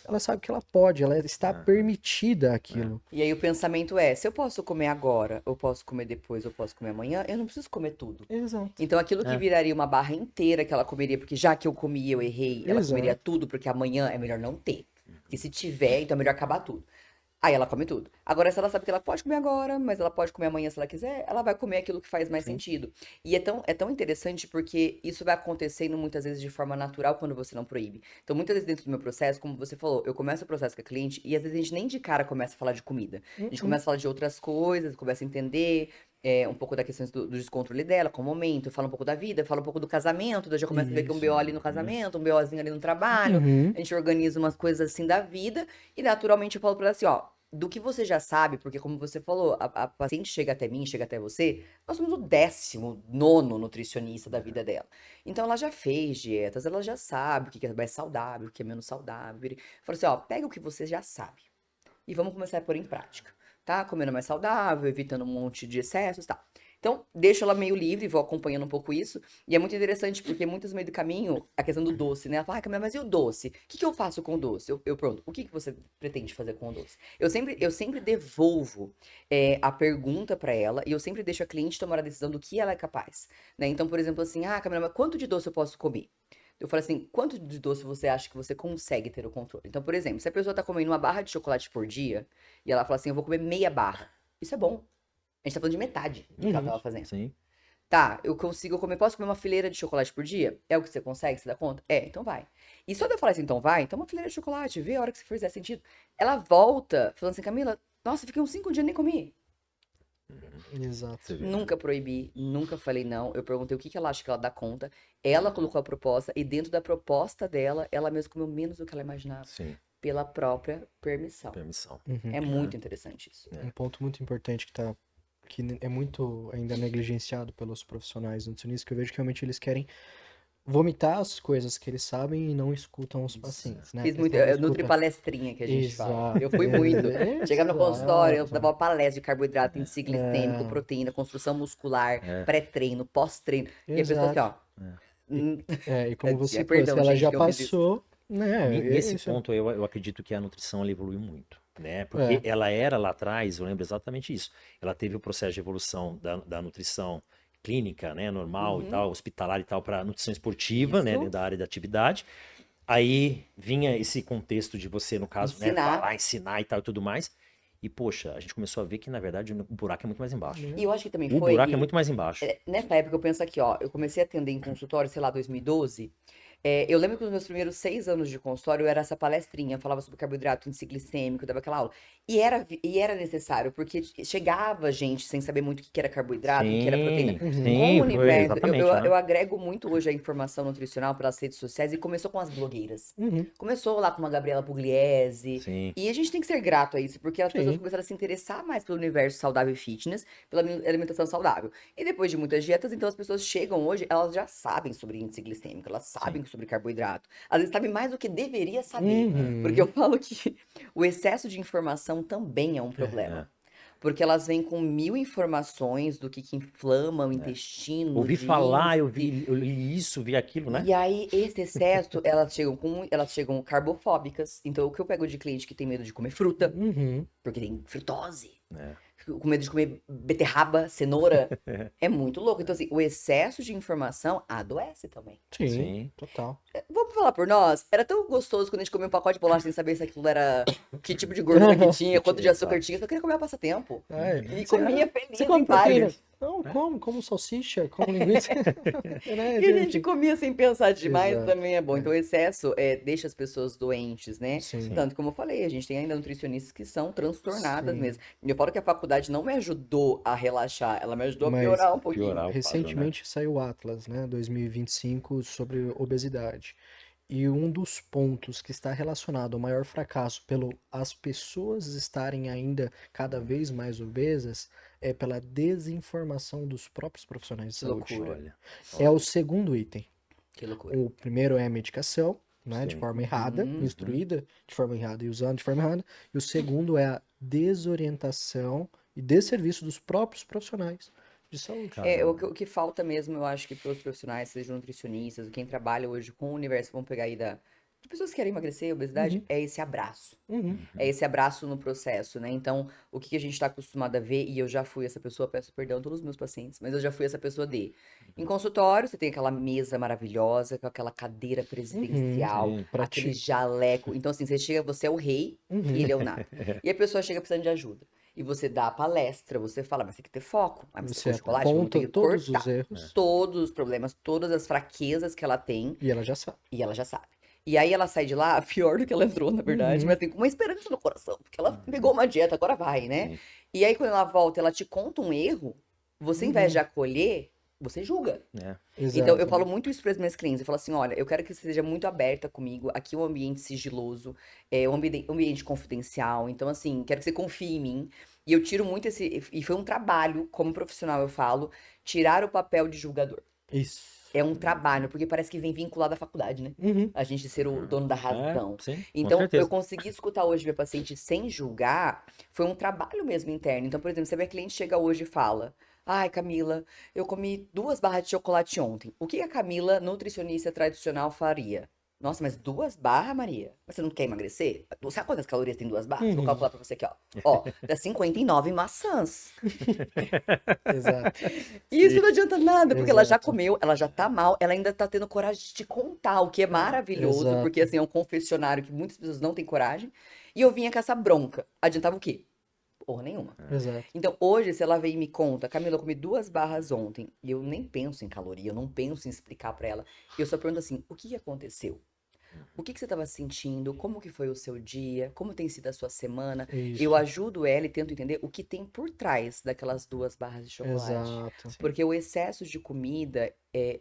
Ela sabe que ela pode, ela está permitida aquilo. E aí o pensamento é, se eu posso comer agora, eu posso comer depois, eu posso comer amanhã, eu não preciso comer tudo. Exato. Então aquilo que viraria uma barra inteira que ela comeria, porque já que eu comi, eu errei, ela Exato. comeria tudo, porque amanhã é melhor não ter. Porque se tiver, então é melhor acabar tudo. Aí ela come tudo. Agora, se ela sabe que ela pode comer agora, mas ela pode comer amanhã se ela quiser, ela vai comer aquilo que faz mais sentido. E é tão interessante porque isso vai acontecendo muitas vezes de forma natural quando você não proíbe. Então, muitas vezes dentro do meu processo, como você falou, eu começo o processo com a cliente e às vezes a gente nem de cara começa a falar de comida. A gente começa a falar de outras coisas, começa a entender um pouco da questão do descontrole dela, com o momento, fala um pouco da vida, fala um pouco do casamento, daí eu já começo a ver que um BO ali no casamento, um BOzinho ali no trabalho, Uhum. a gente organiza umas coisas assim da vida e naturalmente eu falo pra ela assim, ó, do que você já sabe, porque como você falou, a paciente chega até mim, chega até você, nós somos o 19º nutricionista da vida dela. Então ela já fez dietas, ela já sabe o que é mais saudável, o que é menos saudável. Fala assim, ó, pega o que você já sabe e vamos começar a pôr em prática, tá? Comendo mais saudável, evitando um monte de excessos, tá? Então, deixo ela meio livre, vou acompanhando um pouco isso. E é muito interessante, porque muitas no meio do caminho, a questão do doce, né? Ela fala, Camila, mas e o doce? O que eu faço com o doce? Pronto, o que você pretende fazer com o doce? Eu sempre devolvo a pergunta pra ela e eu sempre deixo a cliente tomar a decisão do que ela é capaz, né? Então, por exemplo, assim, Camila, mas quanto de doce eu posso comer? Eu falo assim, quanto de doce você acha que você consegue ter o controle? Então, por exemplo, se a pessoa tá comendo uma barra de chocolate por dia e ela fala assim, eu vou comer meia barra. Isso é bom. A gente tá falando de metade do que ela tava fazendo. Sim. Tá, posso comer uma fileira de chocolate por dia? É o que você consegue, você dá conta? Então vai. E só de eu falar assim, então vai, então uma fileira de chocolate, vê a hora que você fizer sentido. Ela volta falando assim, Camila, nossa, fiquei uns 5 dias e nem comi. Exato. Você vê, né? Nunca proibi, nunca falei não. Eu perguntei o que ela acha que ela dá conta. Ela colocou a proposta e dentro da proposta dela, ela mesma comeu menos do que ela imaginava. Sim, Pela própria permissão. permissão. É muito interessante isso. Um ponto muito importante que é muito ainda negligenciado pelos profissionais nutricionistas, que eu vejo que realmente eles querem vomitar as coisas que eles sabem e não escutam os pacientes, né? Fiz muito, Então, nutri palestrinha que a gente fala. Exato. Eu fui muito. Chegava no consultório, eu Exato. dava uma palestra de carboidrato, índice glicêmico, proteína, construção muscular, pré-treino, pós-treino. E a pessoa assim, ó. E como você perdão, trouxe, ela gente, já que eu fiz isso. passou, né? Nesse Isso é- ponto, eu acredito que a nutrição ela evoluiu muito, né? Porque ela era lá atrás, eu lembro exatamente isso. Ela teve o processo de evolução da nutrição clínica, né? Normal e tal, hospitalar e tal, para nutrição esportiva, né? Isso. Da área da atividade. Aí vinha esse contexto de você, no caso, né? Ensinar. Falar, ensinar e tal e tudo mais. E, poxa, a gente começou a ver que, na verdade, o buraco é muito mais embaixo. E eu acho que também O foi. buraco Gui, é muito mais embaixo. nessa época eu penso aqui, ó, eu comecei a atender em consultório, sei lá, 2012. Eu lembro que nos meus primeiros 6 anos de consultório eu era essa palestrinha, eu falava sobre carboidrato, índice glicêmico, eu dava aquela aula. E era necessário, porque chegava gente sem saber muito o que era carboidrato, o que era proteína. Sim, Com o foi, universo, exatamente, eu né? agrego muito hoje a informação nutricional pelas redes sociais e começou com as blogueiras. Começou lá com uma Gabriela Pugliese. Sim. E a gente tem que ser grato a isso, porque as pessoas Sim. começaram a se interessar mais pelo universo saudável e fitness, pela alimentação saudável. E depois de muitas dietas, então as pessoas chegam hoje, elas já sabem sobre índice glicêmico, elas sabem sobre carboidrato. Às vezes sabem mais do que deveria saber. Porque eu falo que o excesso de informação também é um problema. Porque elas vêm com 1000 informações do que inflama o intestino. Ouvi de falar, eu índice. li isso, vi aquilo, né? E aí, esse excesso, elas chegam carbofóbicas. Então, o que eu pego de cliente que tem medo de comer fruta, porque tem frutose, com medo de comer beterraba, cenoura, é muito louco. Então, assim, o excesso de informação adoece também. Sim, total. Vamos falar por nós? Era tão gostoso quando a gente comia um pacote de bolacha sem saber se aquilo era... Que tipo de gordura que tinha, quanto de açúcar tinha. Eu só queria comer a passatempo. E comia feliz Você come em proteína? vários. Não, como salsicha, como linguiça. Né, E a gente comia sem pensar demais, Exato. também é bom. Então, o excesso deixa as pessoas doentes, né? Sim. Tanto como eu falei, a gente tem ainda nutricionistas que são transtornadas Sim. mesmo. E eu falo que a faculdade não me ajudou a relaxar, ela me ajudou a Mas piorar um pouquinho. Piorar o quadro, né? recentemente saiu o Atlas, né, 2025, sobre obesidade. E um dos pontos que está relacionado ao maior fracasso pelo as pessoas estarem ainda cada vez mais obesas é pela desinformação dos próprios profissionais de Que saúde. loucura. Olha, É o segundo item. Que loucura. O primeiro é a medicação, né, de sim. forma errada, Uhum. instruída de forma errada e usando de forma errada. E o segundo é a desorientação e desserviço dos próprios profissionais de saúde. Caramba. O que falta mesmo, eu acho que para os profissionais, sejam nutricionistas, quem trabalha hoje com o universo, vamos pegar aí de pessoas que querem emagrecer, obesidade, Uhum. é esse abraço. Uhum. É esse abraço no processo, né? Então, o que a gente está acostumado a ver, e eu já fui essa pessoa, peço perdão a todos os meus pacientes, mas eu já fui essa pessoa em consultório, você tem aquela mesa maravilhosa, com aquela cadeira presidencial, Sim. Pra aquele ti. jaleco. Então, assim, você chega, você é o rei Uhum. e ele é o nada. E a pessoa chega precisando de ajuda. E você dá a palestra, você fala, mas tem que ter foco. Ah, mas você Você come chocolate? Vamos ter aponta que todos os cortar erros todos os problemas, todas as fraquezas que ela tem, e ela já sabe. e ela já sabe. E aí ela sai de lá pior do que ela entrou, na verdade, Uhum. mas tem com uma esperança no coração, porque ela pegou uma dieta, agora vai, né? Sim. E aí quando ela volta, ela te conta um erro, você, em vez de Uhum. acolher, você julga. É. Então, eu Exato. falo muito isso para as minhas clientes. Eu falo assim: olha, eu quero que você seja muito aberta comigo. Aqui é um ambiente sigiloso, é um ambiente confidencial. Então, assim, quero que você confie em mim. E eu tiro muito esse. E foi um trabalho, como profissional, eu falo, tirar o papel de julgador. Isso. É um trabalho, porque parece que vem vinculado à faculdade, né? Uhum. A gente ser o dono da razão. Sim, com Então, eu certeza. consegui escutar hoje minha paciente sem julgar, foi um trabalho mesmo interno. Então, por exemplo, se a minha cliente chega hoje e fala: ai, Camila, eu comi 2 barras de chocolate ontem. O que a Camila, nutricionista tradicional, faria? Nossa, mas 2 barras, Maria? Mas você não quer emagrecer? Sabe quantas calorias tem 2 barras? Vou Uhum. calcular pra você aqui, ó. Ó, dá 59 maçãs. Exato. E isso não adianta nada, porque ela já Exato. comeu, ela já tá mal, ela ainda tá tendo coragem de te contar, o que é maravilhoso, porque Exato. assim, é um confessionário que muitas pessoas não têm coragem. E eu vinha com essa bronca. Adiantava o quê? Porra nenhuma. Exato. Então, hoje, se ela vem e me conta, Camila, eu comi 2 barras ontem, e eu nem penso em caloria, eu não penso em explicar pra ela. Eu só pergunto assim: o que aconteceu? O que você estava sentindo? Como que foi o seu dia? Como tem sido a sua semana? Isso. Eu ajudo ela e tento entender o que tem por trás daquelas 2 barras de chocolate. Exato. Porque o excesso de comida,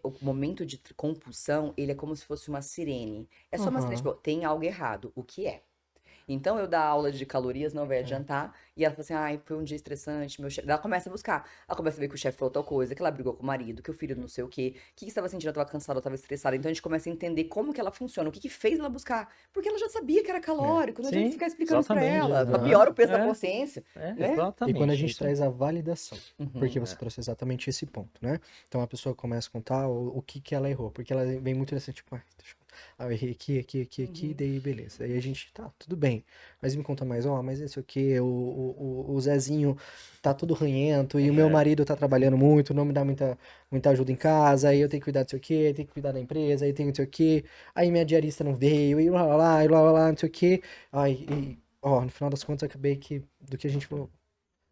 o momento de compulsão, ele é como se fosse uma sirene. É só uma sirene, Aham. tipo, tem algo errado. O que é? Então eu dar aula de calorias não vai adiantar. E ela fala assim: ai, foi um dia estressante, meu chefe. Ela começa a buscar. Ela começa a ver que o chefe falou tal coisa, que ela brigou com o marido, que o filho não sei o quê. O que que você estava sentindo? Ela estava cansada, ela estava estressada. Então a gente começa a entender como que ela funciona, o que que fez ela buscar. Porque ela já sabia que era calórico, não adianta Sim, ficar explicando isso pra exatamente. ela. Só Exato. piora o peso da É, consciência, né? exatamente. E quando a gente isso. traz a validação, porque Uhum. você trouxe exatamente esse ponto, né? Então a pessoa começa a contar o que que ela errou, porque ela vem muito assim, tipo, eu errei aqui, Uhum. daí beleza. Aí a gente, tá, tudo bem. Mas me conta mais, ó, mas esse aqui, o Zezinho tá tudo ranhento, e o meu marido tá trabalhando muito, não me dá muita ajuda em casa, aí eu tenho que cuidar disso aqui, tenho que cuidar da empresa, aí tenho não sei o quê, aí minha diarista não veio, e e blá, blá, blá, não sei o quê. Ai, e, ó, no final das contas, eu acabei do que a gente falou,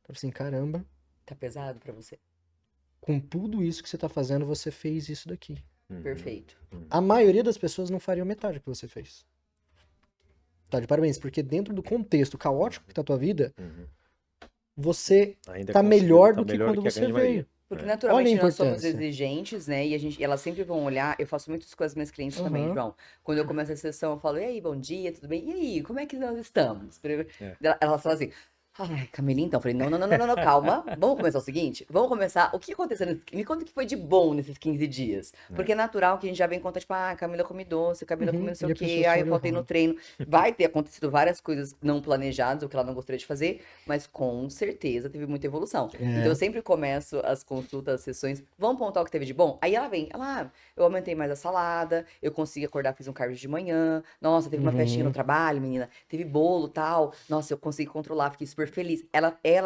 falei assim, caramba, Tá pesado pra você? com tudo isso que você tá fazendo, você fez isso daqui. Uhum. Perfeito. A maioria das pessoas não fariam metade do que você fez. Tá de parabéns, porque dentro do contexto caótico que tá a tua vida, Uhum. você Ainda tá conseguiu, melhor tá do que melhor quando que a você grande maioria. veio. Porque É. Olha a naturalmente nós somos importância. exigentes, né? E elas sempre vão olhar. Eu faço muito isso com as minhas clientes também, Aham. João. Quando eu começo a sessão, eu falo: e aí, bom dia, tudo bem? E aí, como é que nós estamos? É. Elas falam assim: ai, Camilinha, então. Eu falei: não, não, não, não, não, não, calma. Vamos começar o seguinte? Vamos começar. O que aconteceu? Me conta o que foi de bom nesses 15 dias. Porque é natural que a gente já vem contar, tipo, ah, Camila come doce, Camila come não sei E o a pessoa quê, só ah, eu olha faltei no errado. treino. Vai ter acontecido várias coisas não planejadas, ou que ela não gostaria de fazer, mas com certeza teve muita evolução. Então eu É. sempre começo as consultas, as sessões, vamos pontuar o que teve de bom? Aí ela vem, eu aumentei mais a salada, eu consegui acordar, fiz um cardio de manhã, nossa, teve uma festinha no Uhum. trabalho, menina, teve bolo, tal, nossa, eu consegui controlar, fiquei super feliz.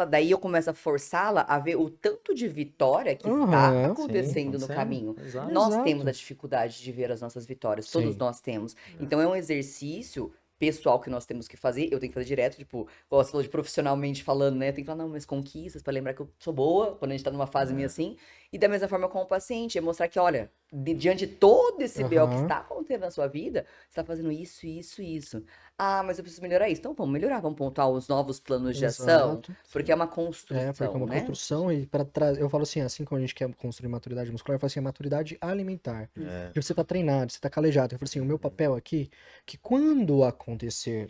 Daí eu começo a forçá-la a ver o tanto de vitória que está Aham. Sim, acontecendo no acontecendo. caminho. Exato. Nós temos a Exato. dificuldade de ver as nossas vitórias, todos Sim. nós temos. Então é um exercício pessoal que nós temos que fazer, eu tenho que fazer direto, tipo, igual você falou de profissionalmente falando, né? Eu tenho que falar, não, mas conquistas, pra lembrar que eu sou boa, quando a gente tá numa fase minha assim. E da mesma forma com o paciente, é mostrar que, olha, diante de todo esse BO que Aham. está acontecendo na sua vida, você tá fazendo isso, isso, isso. Ah, mas eu preciso melhorar isso. Então vamos melhorar, vamos pontuar os novos planos de ação, Exato. porque é uma Porque é construção, uma né? construção e para trás, eu falo assim como a gente quer construir maturidade muscular, eu falo assim, a maturidade alimentar. Que você tá treinado, você tá calejado. Eu falo assim, o meu papel aqui, que quando acontecer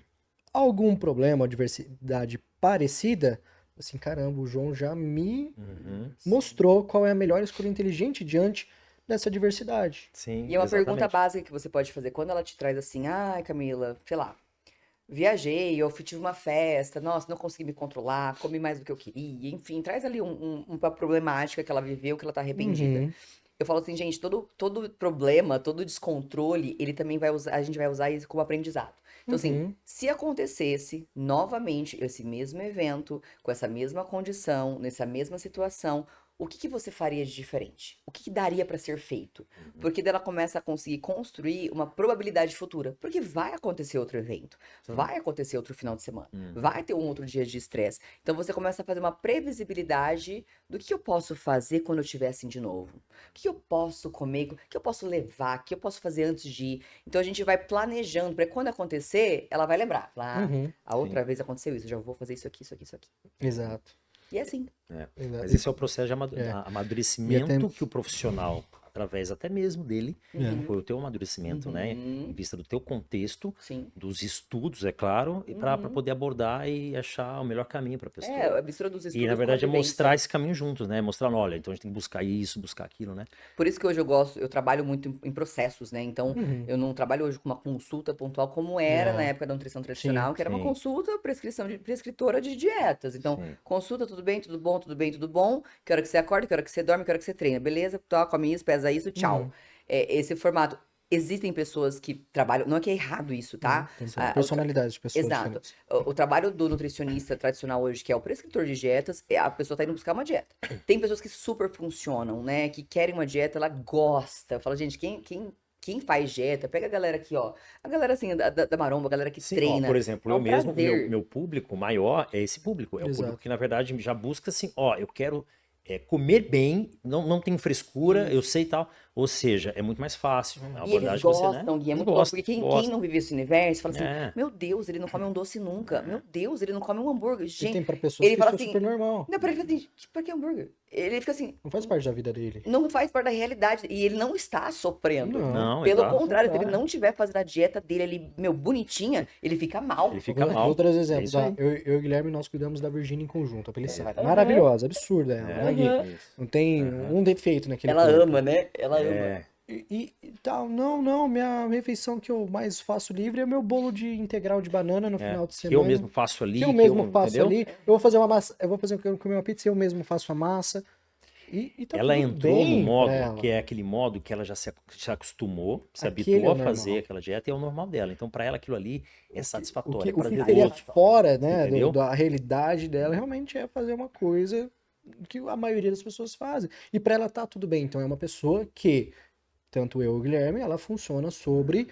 algum problema ou adversidade parecida, assim, caramba, o João já me Uhum. mostrou qual é a melhor escolha inteligente diante dessa adversidade. Sim, E é uma pergunta exatamente. básica que você pode fazer quando ela te traz assim, ai, Camila, sei lá, viajei, ou tive uma festa, nossa, não consegui me controlar, comi mais do que eu queria, enfim, traz ali uma problemática que ela viveu, que ela tá arrependida. Uhum. Eu falo assim, gente, todo problema, todo descontrole, ele também vai usar, a gente vai usar isso como aprendizado. Então, assim, Uhum. se acontecesse novamente esse mesmo evento, com essa mesma condição, nessa mesma situação, o que que você faria de diferente? O que que daria para ser feito? Porque daí ela começa a conseguir construir uma probabilidade futura. Porque vai acontecer outro evento, vai acontecer outro final de semana, vai ter um outro dia de estresse. Então você começa a fazer uma previsibilidade do que eu posso fazer quando eu estiver assim de novo. O que eu posso comer, o que eu posso levar, o que eu posso fazer antes de ir. Então a gente vai planejando, para quando acontecer, ela vai lembrar. Falar, Uhum. a outra vez aconteceu isso, eu já vou fazer isso aqui, isso aqui, isso aqui. Exato. E é assim. Exato. Mas esse é o processo de É. amadurecimento que o profissional, através até mesmo dele, É. foi o teu amadurecimento, né? Em vista do teu contexto, Sim. dos estudos, é claro, e para poder abordar e achar o melhor caminho para a pessoa. É, a mistura dos E estudos na com a verdade é vivência. mostrar esse caminho juntos, né? Mostrar, olha, então a gente tem que buscar isso, buscar aquilo, né? Por isso que hoje eu trabalho muito em processos, né? Então, eu não trabalho hoje com uma consulta pontual como era na É. época da nutrição tradicional, que era uma sim. consulta, prescritora de dietas. Então, Sim. consulta, tudo bem, tudo bom, tudo bem, tudo bom. Que hora que você acorda, que hora que você dorme, que hora que você treina. Beleza? Tá, come isso, pesa isso, tchau. Uhum. É, esse formato. Existem pessoas que trabalham, não é que é errado isso, tá? Tem Ah, o tra- personalidades de pessoas Exato. diferentes. O trabalho do nutricionista tradicional hoje, que é o prescritor de dietas, a pessoa tá indo buscar uma dieta. Tem pessoas que super funcionam, né? Que querem uma dieta, ela gosta. Fala, gente, quem faz dieta, pega a galera aqui, ó. A galera assim, da maromba, a galera que Sim, ó, treina. por exemplo, É eu um mesmo, prazer. meu público maior é esse público. É o público Exato. que, na verdade, já busca assim, ó, eu quero comer bem, não tenho frescura, eu sei e tal. Ou seja, é muito mais fácil. A E eles abordagem que você, né? gostam, Gui, é Eles muito louco, gostam, porque quem gostam. não vive esse universo fala assim, É. meu Deus, ele não come um doce nunca, meu Deus, ele não come um hambúrguer, E gente, tem pra pessoas ele que fala isso é assim, super normal. não, pra ele fala assim, pra que hambúrguer? Ele fica assim, Não faz parte da vida dele. não faz parte da realidade, e ele não está sofrendo, Não. Não, pelo exato. contrário, se ele contrário. não tiver fazendo a dieta dele ali, meu, bonitinha, ele fica mal. Ele fica Vou mal. trazer É exemplos. isso aí. Eu e o Guilherme, nós cuidamos da Virgínia em conjunto, a Peliceta. Aham. Maravilhosa, absurda ela, né, Gui? Aham. Isso. Não tem um defeito naquele Ela corpo. ama, né? Ela ama. É. E tal, não, minha refeição que eu mais faço livre é meu bolo de integral de banana no final de Que semana. eu mesmo faço ali, Que eu mesmo faço entendeu? ali. Eu vou fazer uma massa, eu vou fazer comer uma pizza, eu mesmo faço a massa. E tá Ela tudo entrou no bem modo pra ela. que é aquele modo que ela já se acostumou, se Aquele habituou é a o fazer normal. aquela dieta e é o normal dela. Então, para ela, aquilo ali é satisfatório, é O que seria prazeroso. fora, né, Entendeu? da realidade dela, realmente é fazer uma coisa que a maioria das pessoas fazem. E pra ela tá tudo bem. Então é uma pessoa que, tanto eu e o Guilherme, ela funciona sobre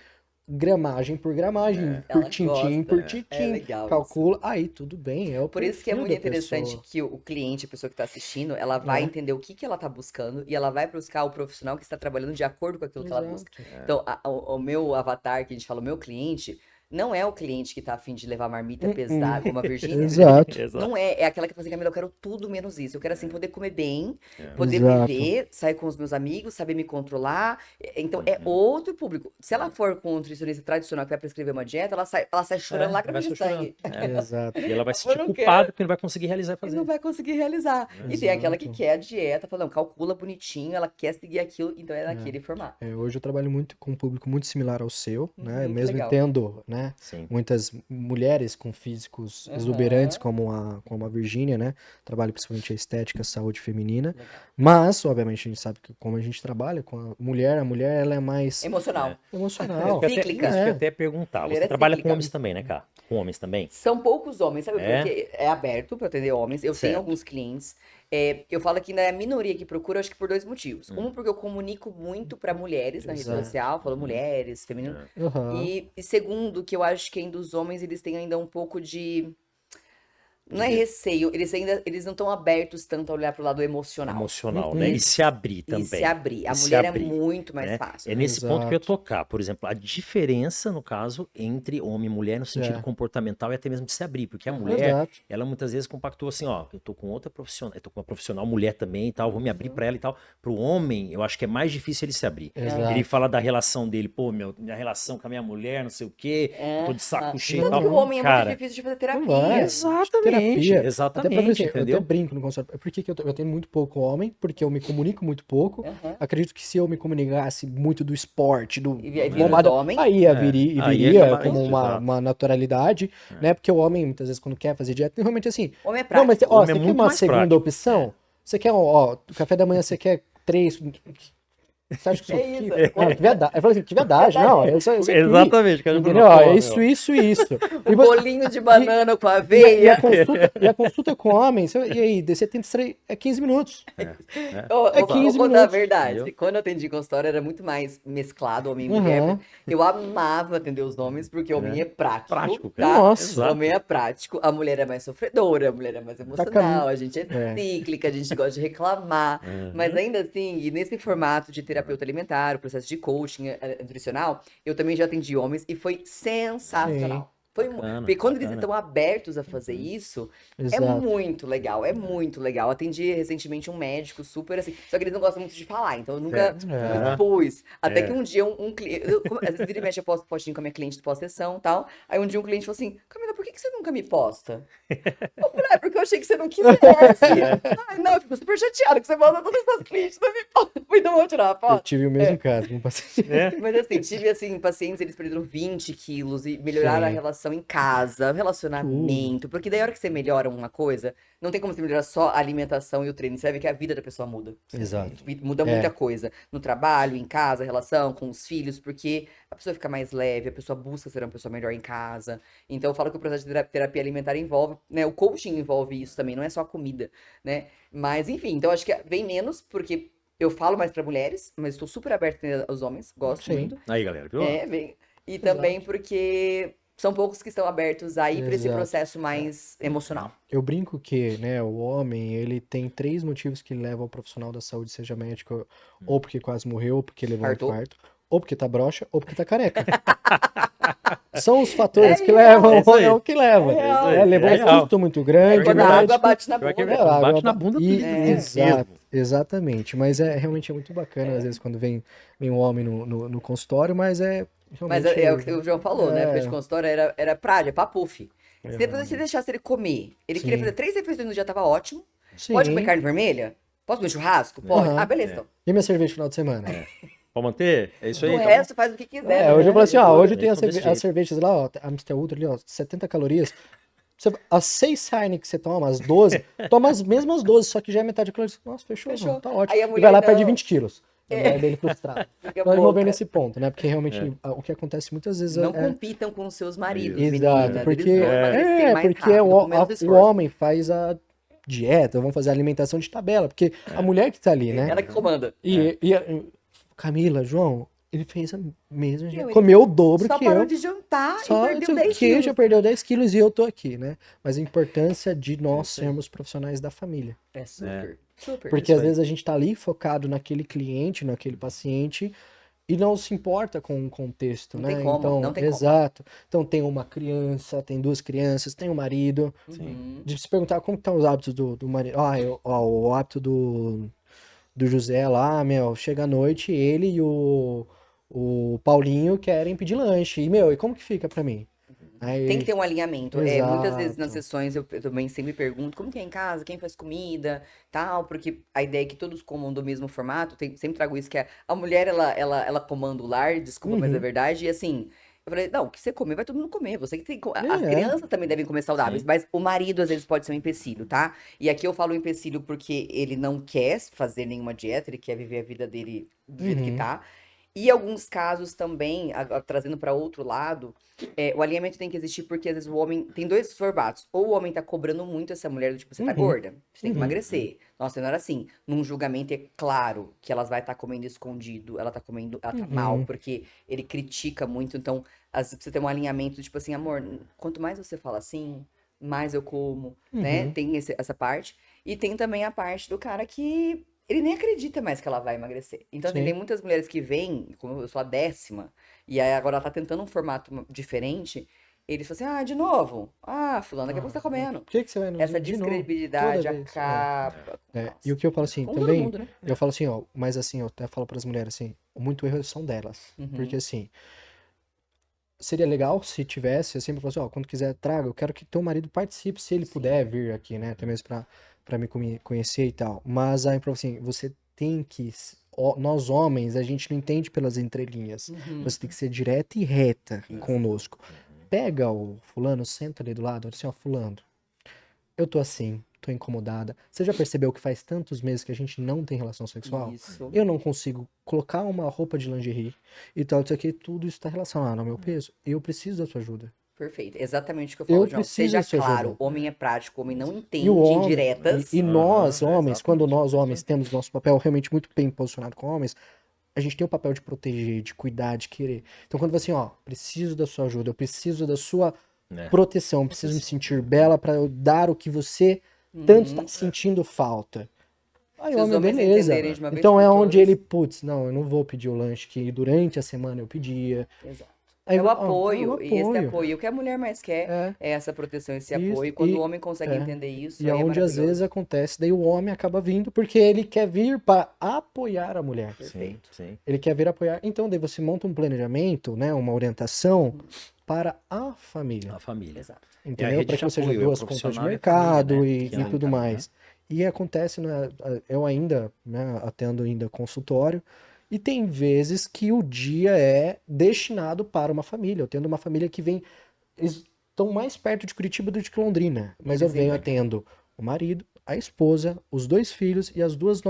gramagem por gramagem, por Ela tintim gosta. por É tintim. legal isso. Calcula, aí tudo bem, é o Por isso que é perfil muito da interessante pessoa. que o cliente, a pessoa que está assistindo, ela vai É. entender o que ela está buscando e ela vai buscar o profissional que está trabalhando de acordo com aquilo que ela busca. Exato. Então, o meu avatar, que a gente fala, o meu cliente, não é o cliente que está afim de levar marmita pesada, como a Virgínia. Exato. Exato. Não é, é aquela que fala assim, Camila, eu quero tudo menos isso. Eu quero, assim, poder comer bem, poder Exato. viver, sair com os meus amigos, saber me controlar. Então, é outro público. Se ela for com um nutricionista tradicional que vai prescrever uma dieta, ela sai chorando lágrimas vai de só chorando. sangue. Exato. E ela vai se Eu sentir não culpada quero. porque não vai conseguir realizar e E fazer. não vai conseguir realizar. E tem aquela que Exato. quer a dieta, fala, não, calcula bonitinho, ela quer seguir aquilo, então é naquele formato. Hoje eu trabalho muito com um público muito similar ao seu, né? Que Mesmo legal. tendo, né? Sim. Muitas mulheres com físicos exuberantes, como a Virgínia, né? Trabalho principalmente a estética, a saúde feminina. Mas, obviamente, a gente sabe que como a gente trabalha com a mulher É ela é mais emocional. emocional. Isso que eu Cíclica. até, isso que eu até perguntar. Mulher Você é trabalha com cíclica. homens também, né, cara? Com homens também? São poucos homens, sabe? É? Porque é aberto para atender homens. Eu Certo. tenho alguns clientes. Eu falo que ainda é a minoria que procura, acho que por 2 motivos. Um, porque eu comunico muito pra mulheres na rede Exato. social, falo mulheres, feminino. Aham. E segundo, que eu acho que ainda os homens, eles têm ainda um pouco de... Não é receio, eles não estão abertos tanto a olhar pro lado emocional. Emocional, Uhum. né? E se abrir E também. se abrir. A E se mulher é abrir, muito mais né? fácil. É nesse ponto que eu ia Exato. tocar. Por exemplo, a diferença, no caso, entre homem e mulher no sentido É. comportamental e até mesmo de se abrir. Porque a Aham. mulher, Exato. ela muitas vezes compactua assim, ó, eu tô com outra profissional, eu tô com uma profissional mulher também e tal, vou me abrir pra ela e tal. Pro homem, eu acho que é mais difícil ele se abrir. Ele Exato. fala da relação dele, pô, minha relação com a minha mulher, não sei o quê, eu tô de saco Aham. cheio e Tanto tal. que o homem é muito Cara, difícil de fazer Não terapia. vai. exatamente, Terapia. Até porque exatamente, assim, eu até entendeu? brinco no consultório. Por que que eu tenho muito pouco homem? Porque eu me comunico muito pouco. Aham. Acredito que se eu me comunicasse muito do esporte, do E aí vira os bombada, homens. aí Aí viria é mais como isso, exato. uma naturalidade, né? Porque o homem, muitas vezes, quando quer fazer dieta, realmente assim. O homem é Não, mas prático. O ó, homem é você quer muito uma mais segunda prático. opção? Você quer, ó, o café da manhã você quer 3. Você acha que É isso isso. aqui? Mano, que viadagem. Eu falei assim, que viadagem. Não, isso aqui. Exatamente, cara, Entendeu? Ó, pô, é isso, isso, isso. Um bolinho de banana com E aveia. a consulta com homem, e aí, você tem é 15 minutos. É Vou 15 contar a minutos. verdade. Entendeu? Quando eu atendi consultório, era muito mais mesclado, homem e mulher. Aham. Eu amava atender os homens, porque o homem é prático, Prático, tá? cara. Nossa. O Exato. homem é prático, a mulher é mais sofredora, a mulher é mais emocional, a gente é É. cíclica, a gente gosta de reclamar. Mas ainda assim, e nesse formato de terapeuta alimentar, o processo de coaching nutricional, eu também já atendi homens e foi sensacional. Bacana, Porque quando eles bacana. estão abertos a fazer isso, é Exato. muito legal, é muito legal. Atendi recentemente um médico super assim, só que eles não gostam muito de falar, então eu nunca Certo. É. expus. Até É. que um dia um cliente, às vezes vira e mexe eu posto postinho com a minha cliente de pós-sessão e tal, aí um dia um cliente falou assim, Camila, por que que você nunca me posta? Eu falei, porque eu achei que você não quisesse. Ai, não, eu fico super chateada que você manda todas as suas clientes, não me posta. Então vou tirar a Eu foto. tive o mesmo caso com um paciente. É. Mas assim, tive assim, pacientes, eles perderam 20 quilos e melhoraram a Sim. relação em casa, o relacionamento. Porque daí a hora que você melhora uma coisa, não tem como você melhorar só a alimentação e o treino. Você vai ver que a vida da pessoa muda. Exato. Muda É. muita coisa. No trabalho, em casa, relação com os filhos, porque a pessoa fica mais leve, a pessoa busca ser uma pessoa melhor em casa. Então eu falo que o processo de terapia alimentar envolve, né? O coaching envolve isso também, não é só a comida, né? Mas enfim, então acho que vem menos, porque eu falo mais pra mulheres, mas estou super aberta aos homens, gosto Sim. muito. Aí, galera, viu? Vem. E também porque são poucos que estão abertos aí pra esse Exato. processo mais emocional. Eu brinco que, né, o homem, ele tem 3 motivos que levam o profissional da saúde, seja médico, ou porque quase morreu, ou porque levou um Infartou. infarto, ou porque tá broxa, ou porque tá careca. São os fatores É que real. levam, É isso aí. é o que leva. É real. É, levou É um real. susto muito grande, Quando a o água médico- bate na Pior que é bunda. verdade. água Bate na bunda e- do exato, mesmo. exatamente. Mas realmente é muito bacana, às vezes, quando vem um homem no consultório, mas Mas realmente. é o que o João falou, né? Época de É. consultório era praia, papuf. Se depois Realmente. você deixasse ele comer, ele queria Sim. fazer 3 refeições no dia, tava ótimo. Sim. Pode comer carne vermelha? Posso comer churrasco? Pode. Aham. Ah, beleza. Então. E minha cerveja no final de semana? Pode manter? É isso aí? Do tá bom? resto, faz o que quiser. É, hoje eu falei assim, ó, hoje Eles tem são desse as jeito. cervejas lá, ó, a Amstel Ultra ali, ó, 70 calorias. As 6 Heineken que você toma, as 12, toma as mesmas 12, só que já é metade da caloria. Nossa, fechou, Fechou. não, tá ótimo. Aí a E mulher vai lá e perde não. 20 quilos. A mulher dele frustrada. Fica Então eu vou ver boca. nesse ponto, né? Porque realmente o que acontece muitas vezes Não é... compitam com seus maridos, Exato, meninas. porque, Eles vão emagrecer mais porque rápido, com menos o esforço. homem faz a dieta, vamos fazer a alimentação de tabela, porque a mulher que tá ali, né? Ela que comanda. Camila, João, ele fez a mesma dieta, ele comeu o dobro Só que parou eu. de jantar Só e perdeu não sei 10 o quê, quilos. já perdeu 10 quilos e eu tô aqui, né? Mas a importância de nós Isso aí. sermos profissionais da família. É super, super. Porque isso às aí. vezes a gente tá ali focado naquele cliente, naquele paciente, e não se importa com o contexto, Não né? tem como, Então, não tem como. exato. Então tem uma criança, tem 2 crianças, tem um marido. Uhum. De se perguntar como estão os hábitos do marido. O hábito do José lá, meu, chega à noite, ele e o Paulinho querem pedir lanche. E, meu, e como que fica pra mim? Aí, Tem que ter um alinhamento. Muitas vezes nas Exato. sessões eu também sempre pergunto como que é em casa, quem faz comida, tal, porque a ideia é que todos comam do mesmo formato. Sempre trago isso que a mulher ela comanda o lar, desculpa, mas é Uhum. verdade. E assim, eu falei, não, o que você comer vai todo mundo comer. Você que tem as É. crianças também devem comer saudáveis, Sim. mas o marido às vezes pode ser um empecilho, tá? E aqui eu falo empecilho porque ele não quer fazer nenhuma dieta, ele quer viver a vida dele do jeito que Uhum. tá. E alguns casos também, trazendo para outro lado, o alinhamento tem que existir porque às vezes o homem tem dois formatos. Ou o homem tá cobrando muito essa mulher, do tipo, você tá Uhum, gorda, você tem que uhum, emagrecer. Nossa, não era assim. Num julgamento é claro que ela vai estar comendo escondido, ela tá comendo, ela tá mal, uhum, porque ele critica muito. Então, às vezes você tem um alinhamento, tipo assim, amor, quanto mais você fala assim, mais eu como, né? uhum. Tem essa parte. E tem também a parte do cara que ele nem acredita mais que ela vai emagrecer. Então, assim, tem Sim. muitas mulheres que vêm, como eu sou a 10ª, e aí agora ela tá tentando um formato diferente. Eles falam assim: ah, de novo? Ah, fulano, daqui a pouco você tá Por comendo. que que você vai Essa de novo? Toda descredibilidade vez. acaba. E o Nossa, que eu falo assim, com todo também, mundo, né? eu falo assim, ó, mas assim, eu até falo para as mulheres assim, muito erro são delas. Porque Uhum. assim, seria legal se tivesse, eu sempre falo assim, ó, quando quiser traga, eu quero que teu marido participe, se ele Sim. puder vir aqui, né, até mesmo para me conhecer e tal. Mas aí, pra assim, você tem que, nós homens, a gente não entende pelas entrelinhas. Uhum. Você tem que ser direta e reta Isso. conosco. Pega o fulano, senta ali do lado, olha assim, ó, fulano, eu tô assim, tô incomodada. Você já percebeu que faz tantos meses que a gente não tem relação sexual? Isso. Eu não consigo colocar uma roupa de lingerie e tal, isso aqui, tudo isso tá relacionado ao meu peso. Eu preciso da sua ajuda. Perfeito. Exatamente o que eu Eu falo, João. preciso da Seja sua claro, ajuda. homem é prático, homem não E o entende homem, indiretas. e nós, É homens, quando exatamente. nós, homens, temos nosso papel realmente muito bem posicionado com homens, a gente tem o papel de proteger, de cuidar, de querer. Então, quando você assim, ó, preciso da sua ajuda, eu preciso da sua Né? proteção, preciso me sentir bela para eu dar o que você tanto está Uhum. sentindo falta. Aí, Se os homem, homens beleza. entenderem de uma vez Então por é onde ele, todas. putz, não, eu não vou pedir o lanche que durante a semana eu pedia. Exato. Aí, É o ó, é o apoio, e esse apoio. apoio, o que a mulher mais quer É, é essa proteção, esse apoio. isso. E quando o homem consegue É, entender isso, e aí é aonde às vezes maravilhoso. acontece, daí o homem acaba vindo porque ele quer vir para apoiar a mulher. Sim, Perfeito. sim. Ele quer vir apoiar. Então, daí você monta um planejamento, né, uma orientação Uhum. para a família. A família. Exato. É a Entendeu? rede Para de que você já apoio, é deu o as contas de profissional e a família, mercado né? Que e tudo andam, né? mais. E acontece, né, eu ainda, né, atendo ainda consultório, e tem vezes que o dia é destinado para uma família. Eu tendo uma família que vem, eles estão mais perto de Curitiba do que Londrina, E mas eu eles venho entram. atendo o marido, a esposa, os dois filhos e as duas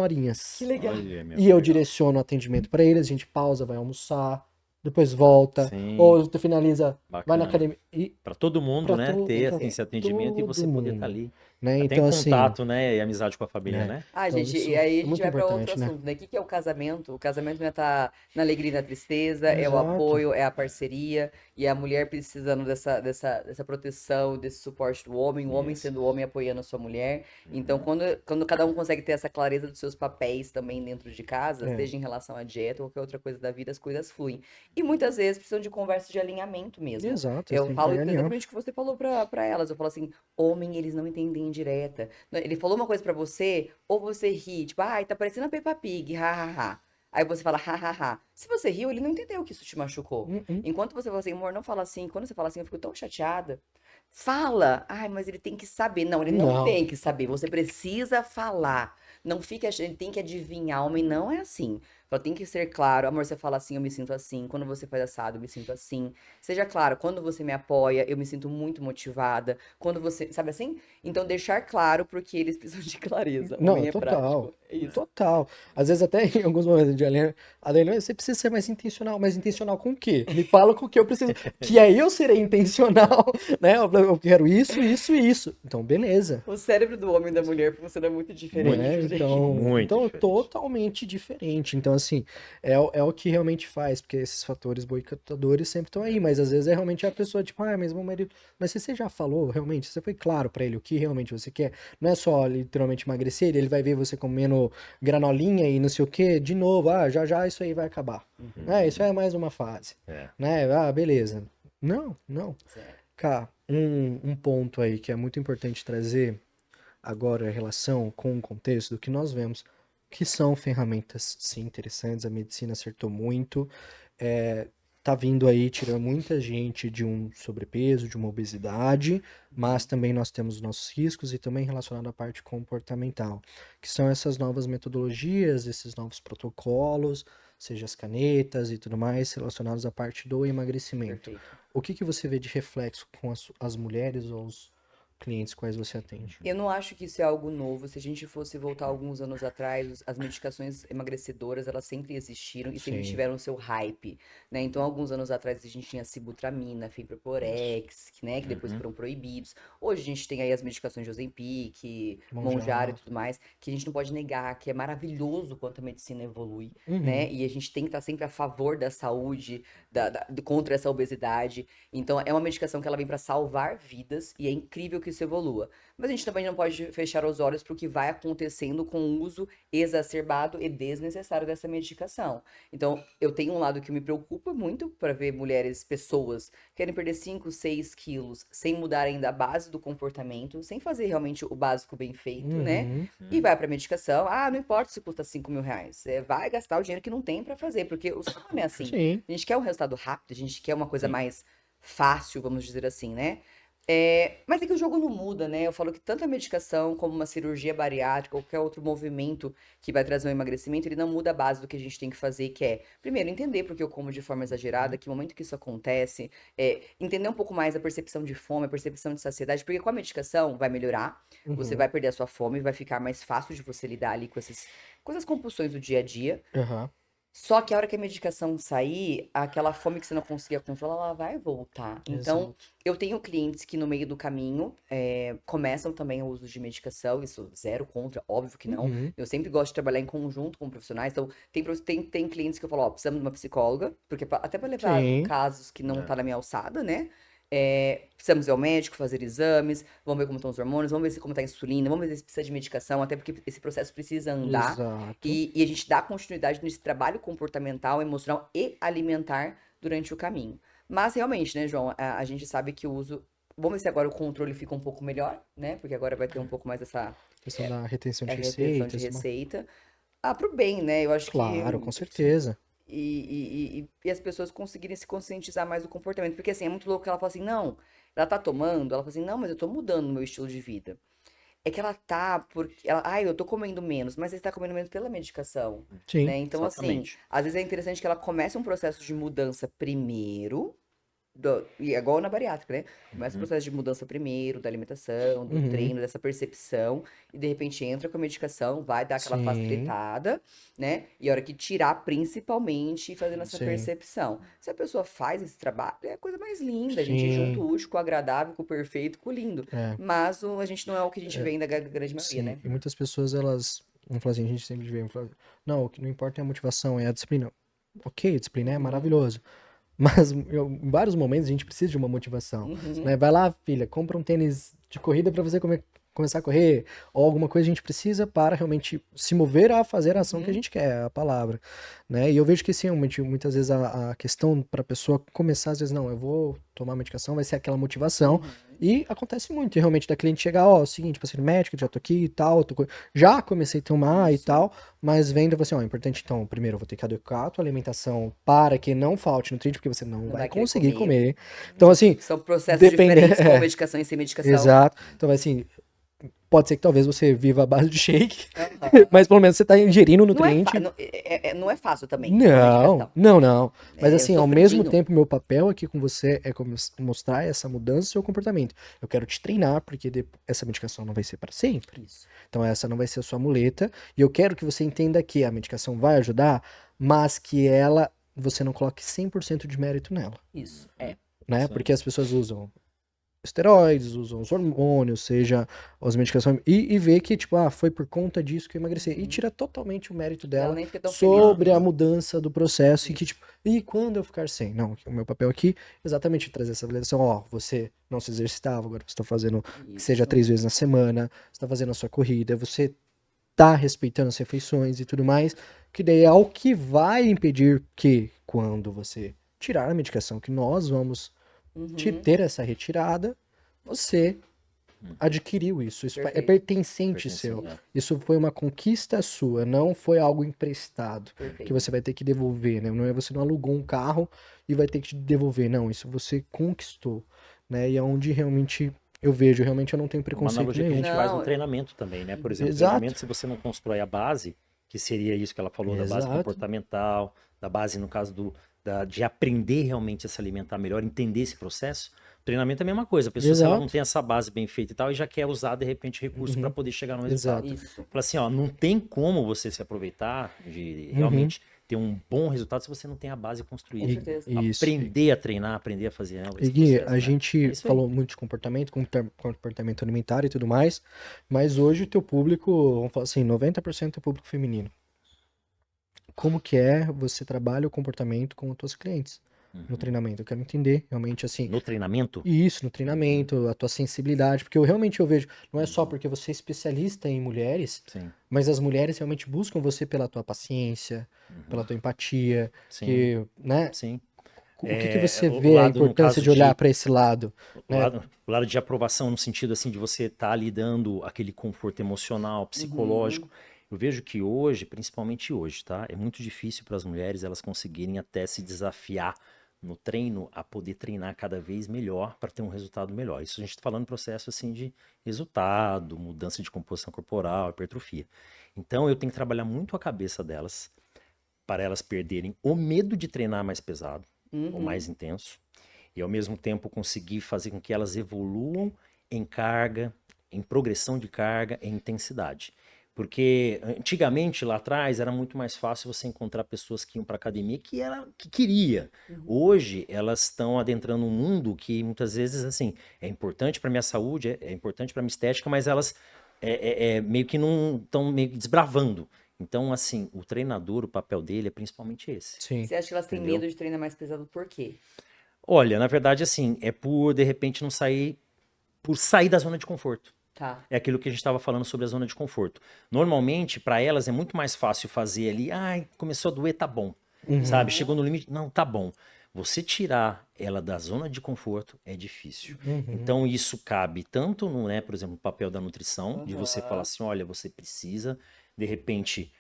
Que norinhas. legal. Olha, meu, E que eu legal. direciono o atendimento para eles, a gente pausa, vai almoçar, depois volta, Sim, ou tu finaliza, vai na bacana. academia. E Para todo mundo, para né? Ter assim, Sim. esse atendimento e todo você poder estar mundo, ali. né? Até em Então, assim, contato, né? E amizade com a família, né? né? Ah, Então, gente, e isso aí a é gente muito vai para outro importante, né? assunto, né? O que que é o casamento? O casamento não é estar na alegria e na tristeza, é o Exato. apoio, é a parceria, e a mulher precisando dessa proteção, desse suporte do homem, o homem Isso. sendo o homem apoiando a sua mulher. Então, Uhum. quando cada um consegue ter essa clareza dos seus papéis também dentro de casa, É, seja em relação à dieta ou qualquer outra coisa da vida, as coisas fluem. E muitas vezes precisam de conversa de alinhamento mesmo. exato, você Eu tem que falo alinhar. exatamente o que você falou para elas. Eu falo assim, homem, eles não entendem direta. Ele falou uma coisa pra você, ou você ri, tipo, ai, tá parecendo a Peppa Pig, ha, ha, ha. Aí você fala, ha, ha, ha. Se você riu, ele não entendeu que isso te machucou. Uhum. Enquanto você fala assim, amor, não fala assim. Quando você fala assim, eu fico tão chateada. Fala! Ai, mas ele tem que saber. Não, ele não Não, tem que saber. Você precisa falar. Não fique achando, ele tem que adivinhar. Homem não é assim. Fala, tem que ser claro. Amor, você fala assim, eu me sinto assim. Quando você faz assado, eu me sinto assim. Seja claro, quando você me apoia, eu me sinto muito motivada. Quando você, sabe assim? Então, deixar claro, porque eles precisam de clareza. não, Homem é total. prático. É isso. Total. Às vezes até em alguns momentos de Adriana, você precisa ser mais intencional com o quê? Me fala com o que eu preciso, que aí eu serei intencional, né? Eu quero isso, isso e isso. Então, beleza. O cérebro do homem e da mulher funciona muito diferente, Né? gente. Muito Então diferente. totalmente diferente. Então, assim, é o que realmente faz, porque esses fatores boicotadores sempre estão aí, mas às vezes é realmente a pessoa, tipo, ah, mas meu marido. Mas se você já falou, realmente, você foi claro pra ele o que realmente você quer, não é só literalmente emagrecer, ele vai ver você comendo granolinha e não sei o que, de novo, ah, já já isso aí vai acabar. É, isso Uhum. é mais uma fase, É. né? Ah, beleza. Não, não. Sério. Cá, um ponto aí que é muito importante trazer agora a relação com o contexto do que nós vemos, que são ferramentas, sim, interessantes, a medicina acertou muito, tá vindo aí tirando muita gente de um sobrepeso, de uma obesidade, mas Uhum. também nós temos os nossos riscos e também relacionado à parte comportamental, que são essas novas metodologias, esses novos protocolos, seja as canetas e tudo mais, relacionados à parte do emagrecimento. Perfeito. O que que você vê de reflexo com as mulheres ou clientes quais você atende? Eu não acho que isso é algo novo. Se a gente fosse voltar alguns anos atrás, as medicações emagrecedoras, elas sempre existiram e sempre Sim. tiveram o seu hype, né? Então, alguns anos atrás, a gente tinha Sibutramina, Fibroporex, que depois foram proibidos. Hoje, a gente tem aí as medicações de Ozempic, Mounjaro e tudo mais, que a gente não pode negar que é maravilhoso quanto a medicina evolui, né? Uhum. E a gente tem que estar sempre a favor da saúde, contra essa obesidade. Então, é uma medicação que ela vem para salvar vidas e é incrível que isso evolua. Mas a gente também não pode fechar os olhos para o que vai acontecendo com o uso exacerbado e desnecessário dessa medicação. Então, eu tenho um lado que me preocupa muito para ver mulheres, pessoas, querem perder 5, 6 quilos sem mudar ainda a base do comportamento, sem fazer realmente o básico bem feito, né? Uhum. E vai para medicação. Ah, não importa se custa 5 mil reais. Vai gastar o dinheiro que não tem para fazer, porque o ser humano é assim. Sim. A gente quer um resultado rápido, a gente quer uma coisa Sim. mais fácil, vamos dizer assim, né? Mas é que o jogo não muda, né? Eu falo que tanto a medicação como uma cirurgia bariátrica, ou qualquer outro movimento que vai trazer um emagrecimento, ele não muda a base do que a gente tem que fazer, que é, primeiro, entender porque eu como de forma exagerada, que momento que isso acontece, entender um pouco mais a percepção de fome, a percepção de saciedade, porque com a medicação vai melhorar, você vai perder a sua fome, vai ficar mais fácil de você lidar ali com essas compulsões do dia a dia. Aham. Só que a hora que a medicação sair, aquela fome que você não conseguia controlar, ela vai voltar. Então, Exato. eu tenho clientes que no meio do caminho começam também o uso de medicação, isso zero contra, óbvio que não. Uhum. Eu sempre gosto de trabalhar em conjunto com profissionais, então tem clientes que eu falo, ó, precisamos de uma psicóloga, porque até para levar Sim. casos que não É. tá na minha alçada, né? Precisamos ir ao médico, fazer exames, vamos ver como estão os hormônios, vamos ver como tá a insulina, vamos ver se precisa de medicação, até porque esse processo precisa andar. Exato. E a gente dá continuidade nesse trabalho comportamental, emocional e alimentar durante o caminho. Mas realmente, né, João, a gente sabe que o uso. Vamos ver se agora o controle fica um pouco melhor, né? Porque agora vai ter um pouco mais essa Questão da retenção de retenção de receitas. receita. Pro bem, né? Eu acho Claro, com que. certeza. E as pessoas conseguirem se conscientizar mais do comportamento. Porque assim, é muito louco que ela fala assim, não, ela tá tomando, ela fala assim, não, mas eu tô mudando o meu estilo de vida. É que ela tá, porque eu tô comendo menos, mas você tá comendo menos pela medicação, Sim. né? Então, assim, Exatamente. às vezes é interessante que ela comece um processo de mudança primeiro, e é igual na bariátrica, né? Começa o processo de mudança primeiro, da alimentação, do Uhum. treino, dessa percepção, e de repente entra com a medicação, vai dar aquela Sim. facilitada, né? E a hora que tirar, principalmente, fazendo essa Sim. percepção. Se a pessoa faz esse trabalho, é a coisa mais linda. A gente Sim. junta o útil com o agradável, com o perfeito, com o lindo. É. Mas a gente não é o que a gente vê ainda, a grande maioria, Sim. né? E muitas pessoas, elas vão falar assim, a gente sempre vê, fala, não, o que não importa é a motivação, é a disciplina. Ok, a disciplina é maravilhoso. Mas em vários momentos a gente precisa de uma motivação, né? Vai lá, filha, compra um tênis de corrida para você começar a correr, ou alguma coisa a gente precisa para realmente se mover a fazer a ação que a gente quer, a palavra, né? E eu vejo que sim, muitas vezes a questão para a pessoa começar, às vezes, não, eu vou tomar medicação, vai ser aquela motivação, e acontece muito, realmente, da cliente chegar, ó, é o seguinte, passei no médico, já tô aqui e tal, já comecei a tomar e tal, mas vendo, você, ó, é importante, então, primeiro, eu vou ter que adequar a tua alimentação para que não falte nutriente, porque você não vai querer conseguir comer. comer. Então, assim, São processos depende- diferentes com medicação e sem medicação. exato. Então, assim, pode ser que talvez você viva à base de shake, Aham. mas pelo menos você tá ingerindo Não é, nutriente. não é fácil também, com medicação. Não. Mas É assim, ao mesmo sofridinho. tempo, meu papel aqui com você é mostrar essa mudança no seu comportamento. Eu quero te treinar, porque essa medicação não vai ser para sempre. Isso. Então essa não vai ser a sua muleta. E eu quero que você entenda que a medicação vai ajudar, mas que você não coloque 100% de mérito nela, Isso. né? Isso aí. Porque as pessoas usam esteroides, usam os hormônios, seja as medicações, e vê que, tipo, foi por conta disso que eu emagreci. E tira totalmente o mérito Ela dela nem fica tão feliz. sobre a mudança do processo e que, tipo, e quando eu ficar sem? Não, o meu papel aqui é exatamente trazer essa validação, ó, você não se exercitava, agora você tá fazendo que seja 3 vezes na semana, você tá fazendo a sua corrida, você tá respeitando as refeições e tudo mais, que daí é o que vai impedir que, quando você tirar a medicação, que nós vamos ter essa retirada, você adquiriu isso. Isso é Perfeito. pertencente seu. Pertencente, Isso foi uma conquista sua, não foi algo emprestado que Perfeito. você vai ter que devolver, né? Não é você não alugou um carro e vai ter que te devolver, não. Isso você conquistou, né? E é onde realmente eu vejo, realmente eu não tenho Uma preconceito analogia que a nenhum. gente faz Não, no treinamento também, né? Por exemplo, Exato. treinamento, se você não constrói a base, que seria isso que ela falou, da base Exato. comportamental, da base, no caso, de aprender realmente a se alimentar melhor, entender esse processo, Treinamento é a mesma coisa. A pessoa, se ela não Exato. tem essa base bem feita e tal, e já quer usar, de repente, recurso para poder chegar no resultado. Exato. Isso. Fala assim, ó, não tem como você se aproveitar de Uhum. realmente ter um bom resultado se você não tem a base Com construída. certeza. Isso. Aprender a treinar, aprender a fazer, né, E esse Gui, processo, a né? gente É isso aí. falou muito de comportamento alimentar e tudo mais, mas hoje o teu público, vamos falar assim, 90% é público feminino. Como que é você trabalha o comportamento com os teus clientes no treinamento? Eu quero entender realmente assim, No treinamento, e isso no treinamento, a tua sensibilidade, porque eu realmente vejo, não é só porque você é especialista em mulheres, sim, mas as mulheres realmente buscam você pela tua paciência, pela tua empatia, sim, que, né? sim. O que que você O vê a lado, no importância caso de olhar de, para esse lado, o né? lado, o lado de aprovação no sentido assim de você estar lhe dando aquele conforto emocional, psicológico. Eu vejo que hoje, principalmente hoje, tá? É muito difícil para as mulheres elas conseguirem até se desafiar no treino a poder treinar cada vez melhor para ter um resultado melhor. Isso a gente está falando processo assim de resultado, mudança de composição corporal, hipertrofia. Então eu tenho que trabalhar muito a cabeça delas para elas perderem o medo de treinar mais pesado ou mais intenso e ao mesmo tempo conseguir fazer com que elas evoluam em carga, em progressão de carga, em intensidade. Porque antigamente, lá atrás, era muito mais fácil você encontrar pessoas que iam para academia que queria. Hoje, elas estão adentrando um mundo que muitas vezes, assim, é importante para minha saúde, é importante para minha estética, mas elas meio que não estão meio que desbravando. Então, assim, o treinador, o papel dele é principalmente esse. Sim. Você acha que elas têm Entendeu? medo de treinar mais pesado por quê? Olha, na verdade, assim, é por de repente não sair, por sair da zona de conforto. Tá. É aquilo que a gente estava falando sobre a zona de conforto. Normalmente, para elas é muito mais fácil fazer ali, ai, começou a doer, tá bom. Sabe? Chegou no limite, não, tá bom. Você tirar ela da zona de conforto é difícil. Então, isso cabe tanto no, né, por exemplo, no papel da nutrição, de você falar assim, olha, você precisa, de repente,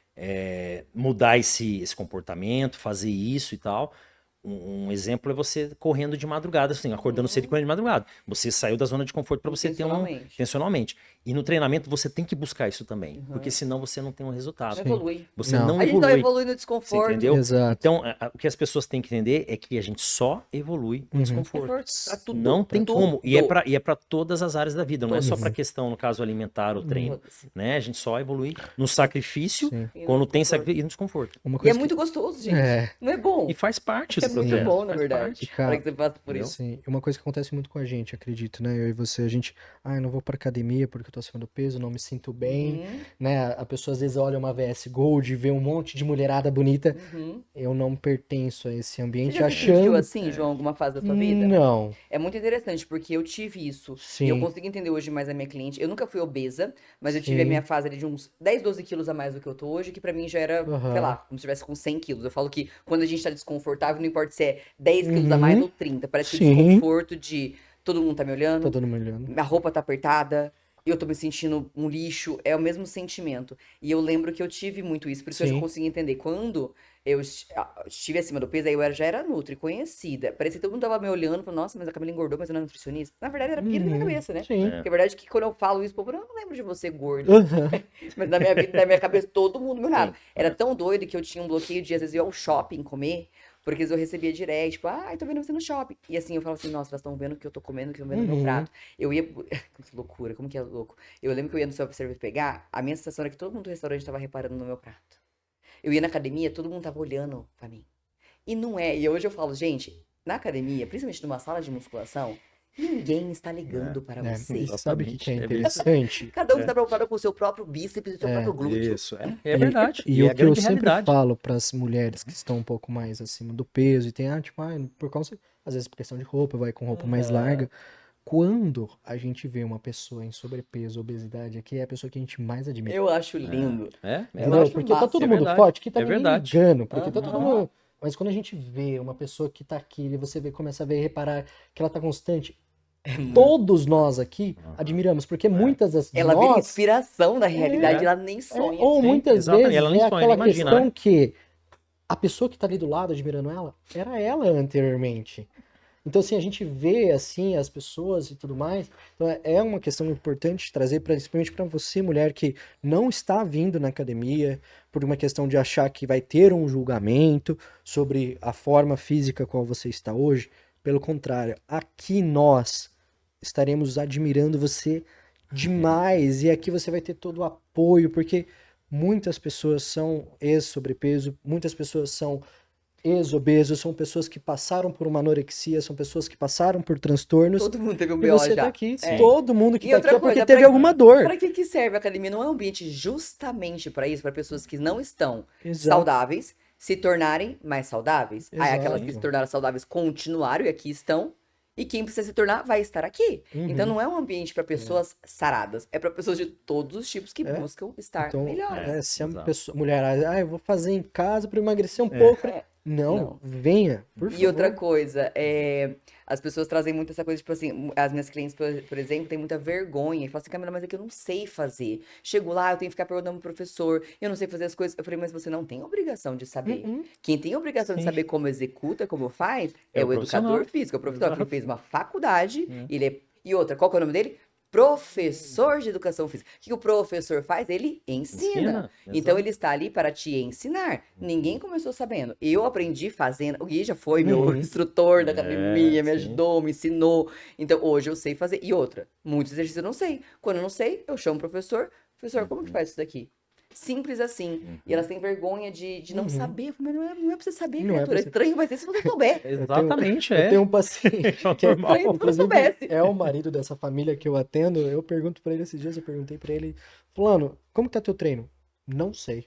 mudar esse comportamento, fazer isso e tal. Um exemplo é você correndo de madrugada, assim, acordando cedo e correndo de madrugada. Você saiu da zona de conforto para você ter Intencionalmente. intencionalmente. E no treinamento você tem que buscar isso também, porque senão você não tem um resultado. Não evolui. Você Não. não A gente não evolui. evolui no Você desconforto. entendeu? Exato. Então, o que as pessoas têm que entender é que a gente só evolui no desconforto. Pra tudo. Não tem Tudo. como. E é para todas as áreas da vida, não é só Todas. para questão, no caso, alimentar ou treino. Todas. Né? A gente só evolui no sacrifício, Sim. E no quando tem desconforto. sacrifício e no desconforto. Uma E é coisa muito gostoso, gente. É. Não é bom? E faz parte do É muito processo. bom, na faz verdade. parte. Cara, Para que você passe por entendeu? isso. Sim, uma coisa que acontece muito com a gente, acredito, né? Eu e você, a gente, eu não vou pra academia porque eu tô acima do peso, não me sinto bem, né? A pessoa às vezes olha uma VS Gold e vê um monte de mulherada bonita. Eu não pertenço a esse Você ambiente já se sentiu achando. assim, João, alguma fase da sua vida? Não, É muito interessante, porque eu tive isso. E eu sim, consigo entender hoje mais a minha cliente. Eu nunca fui obesa, mas eu tive a sim, minha fase ali de uns 10, 12 quilos a mais do que eu tô hoje, que pra mim já era, sei lá, aham, como se estivesse com 100 quilos. Eu falo que quando a gente tá desconfortável, não importa se é 10 quilos a mais uhum, ou 30. Parece que o sim, desconforto de todo mundo tá me tá olhando, dando uma olhada. minha roupa tá apertada, eu tô me sentindo um lixo, é o mesmo sentimento. E eu lembro que eu tive muito isso, por isso eu já Sim, consegui entender. Quando eu estive acima do peso, aí já era nutri, conhecida. Parecia que todo mundo tava me olhando, falando, nossa, mas a Camila engordou, mas eu não é nutricionista. Na verdade, era pira na minha cabeça, né? sim, Porque a verdade é que quando eu falo isso, o povo, eu não lembro de você gordo. aham, Mas na minha vida, na minha cabeça, todo mundo me olhava. Sim. Era tão doido que eu tinha um bloqueio de, às vezes, ir ao shopping comer, porque às vezes eu recebia direct, tipo, tô vendo você no shopping. E assim, eu falava assim, nossa, elas estão vendo o que eu tô comendo, o que eu tô vendo no meu uhum, prato. Eu ia. Que loucura, como que é louco? Eu lembro que eu ia no self-service pegar, a minha sensação era que todo mundo do restaurante tava reparando no meu prato. Eu ia na academia, todo mundo tava olhando pra mim. E não é. E hoje eu falo, gente, na academia, principalmente numa sala de musculação, ninguém está ligando para e você. sabe o que é Exatamente, interessante? Cada um está preocupado com o seu próprio bíceps e o seu próprio glúteo. Isso, é verdade. E é o a que eu grande sempre realidade. falo para as mulheres que estão um pouco mais acima do peso e tem, tipo, por causa, às vezes por questão de roupa, vai com roupa mais larga. Quando a gente vê uma pessoa em sobrepeso, obesidade, aqui é a pessoa que a gente mais admira. Eu acho lindo. Eu Entendeu? acho Porque tá massa. todo É mundo verdade, forte, que tá é ninguém verdade. ligando, porque tá todo Aham. mundo. Mas quando a gente vê uma pessoa que tá aqui, e você vê, começa a ver, reparar que ela tá constante, todos nós aqui admiramos, porque muitas das Ela vira nós, inspiração na realidade, É. ela nem sonha. ou Sim, muitas exatamente. vezes Ela nem é sonha, aquela nem imagina, questão né? que a pessoa que tá ali do lado admirando ela, era ela anteriormente. Então, assim, a gente vê, assim, as pessoas e tudo mais. Então, é uma questão importante trazer, principalmente para você, mulher, que não está vindo na academia por uma questão de achar que vai ter um julgamento sobre a forma física qual você está hoje. Pelo contrário, aqui nós estaremos admirando você demais. E aqui você vai ter todo o apoio, porque muitas pessoas são ex-sobrepeso, muitas pessoas são ex-obesos, são pessoas que passaram por uma anorexia, são pessoas que passaram por transtornos. Todo mundo teve um E BO você tá já. aqui, Sim. todo mundo que E tá outra aqui é porque coisa, teve alguma dor. Para que serve a academia? Não é um ambiente justamente para isso, para pessoas que não estão Exato. saudáveis se tornarem mais saudáveis. Aí aquelas que se Exato. tornaram saudáveis continuaram e aqui estão. E quem precisa se tornar vai estar aqui. Então Uhum. não é um ambiente para pessoas saradas, é para pessoas de todos os tipos que É. buscam estar Então, melhores. se a Exato. pessoa, mulher, eu vou fazer em casa para emagrecer um pouco. É. Não, Não. venha, por E favor. outra coisa, as pessoas trazem muito essa coisa, tipo assim, as minhas clientes, por exemplo, têm muita vergonha e falam assim, Camila, mas é que eu não sei fazer. Chego lá, eu tenho que ficar perguntando pro professor, eu não sei fazer as coisas. Eu falei, mas você não tem obrigação de saber. Uhum. Quem tem obrigação de Sim. saber como executa, como faz, É é o o educador profissional. físico, é o profissional que ele Exato. fez uma faculdade, É. e outra, qual que é o nome dele? Professor de educação física. O que o professor faz? Ele ensina. Ensina, Então exato. ele está ali para te ensinar. Ninguém começou sabendo. Eu aprendi fazendo. O Gui já foi meu Uhum. instrutor da É, academia, me sim. ajudou, me ensinou. Então hoje eu sei fazer. E outra, muitos exercícios eu não sei. Quando eu não sei, eu chamo o professor. Professor, como que faz isso daqui? Simples assim. E elas têm vergonha de não Uhum. saber. Eu falei, mas não é pra você saber, Não é pra criatura. você- Estranho vai ser se você souber. Exatamente, Eu é. tenho um paciente que é, Normal. Estranho se você inclusive, soubesse. é o marido dessa família que eu atendo. Eu pergunto pra ele esses dias, eu perguntei pra ele, Fulano, como que tá teu treino? Não sei.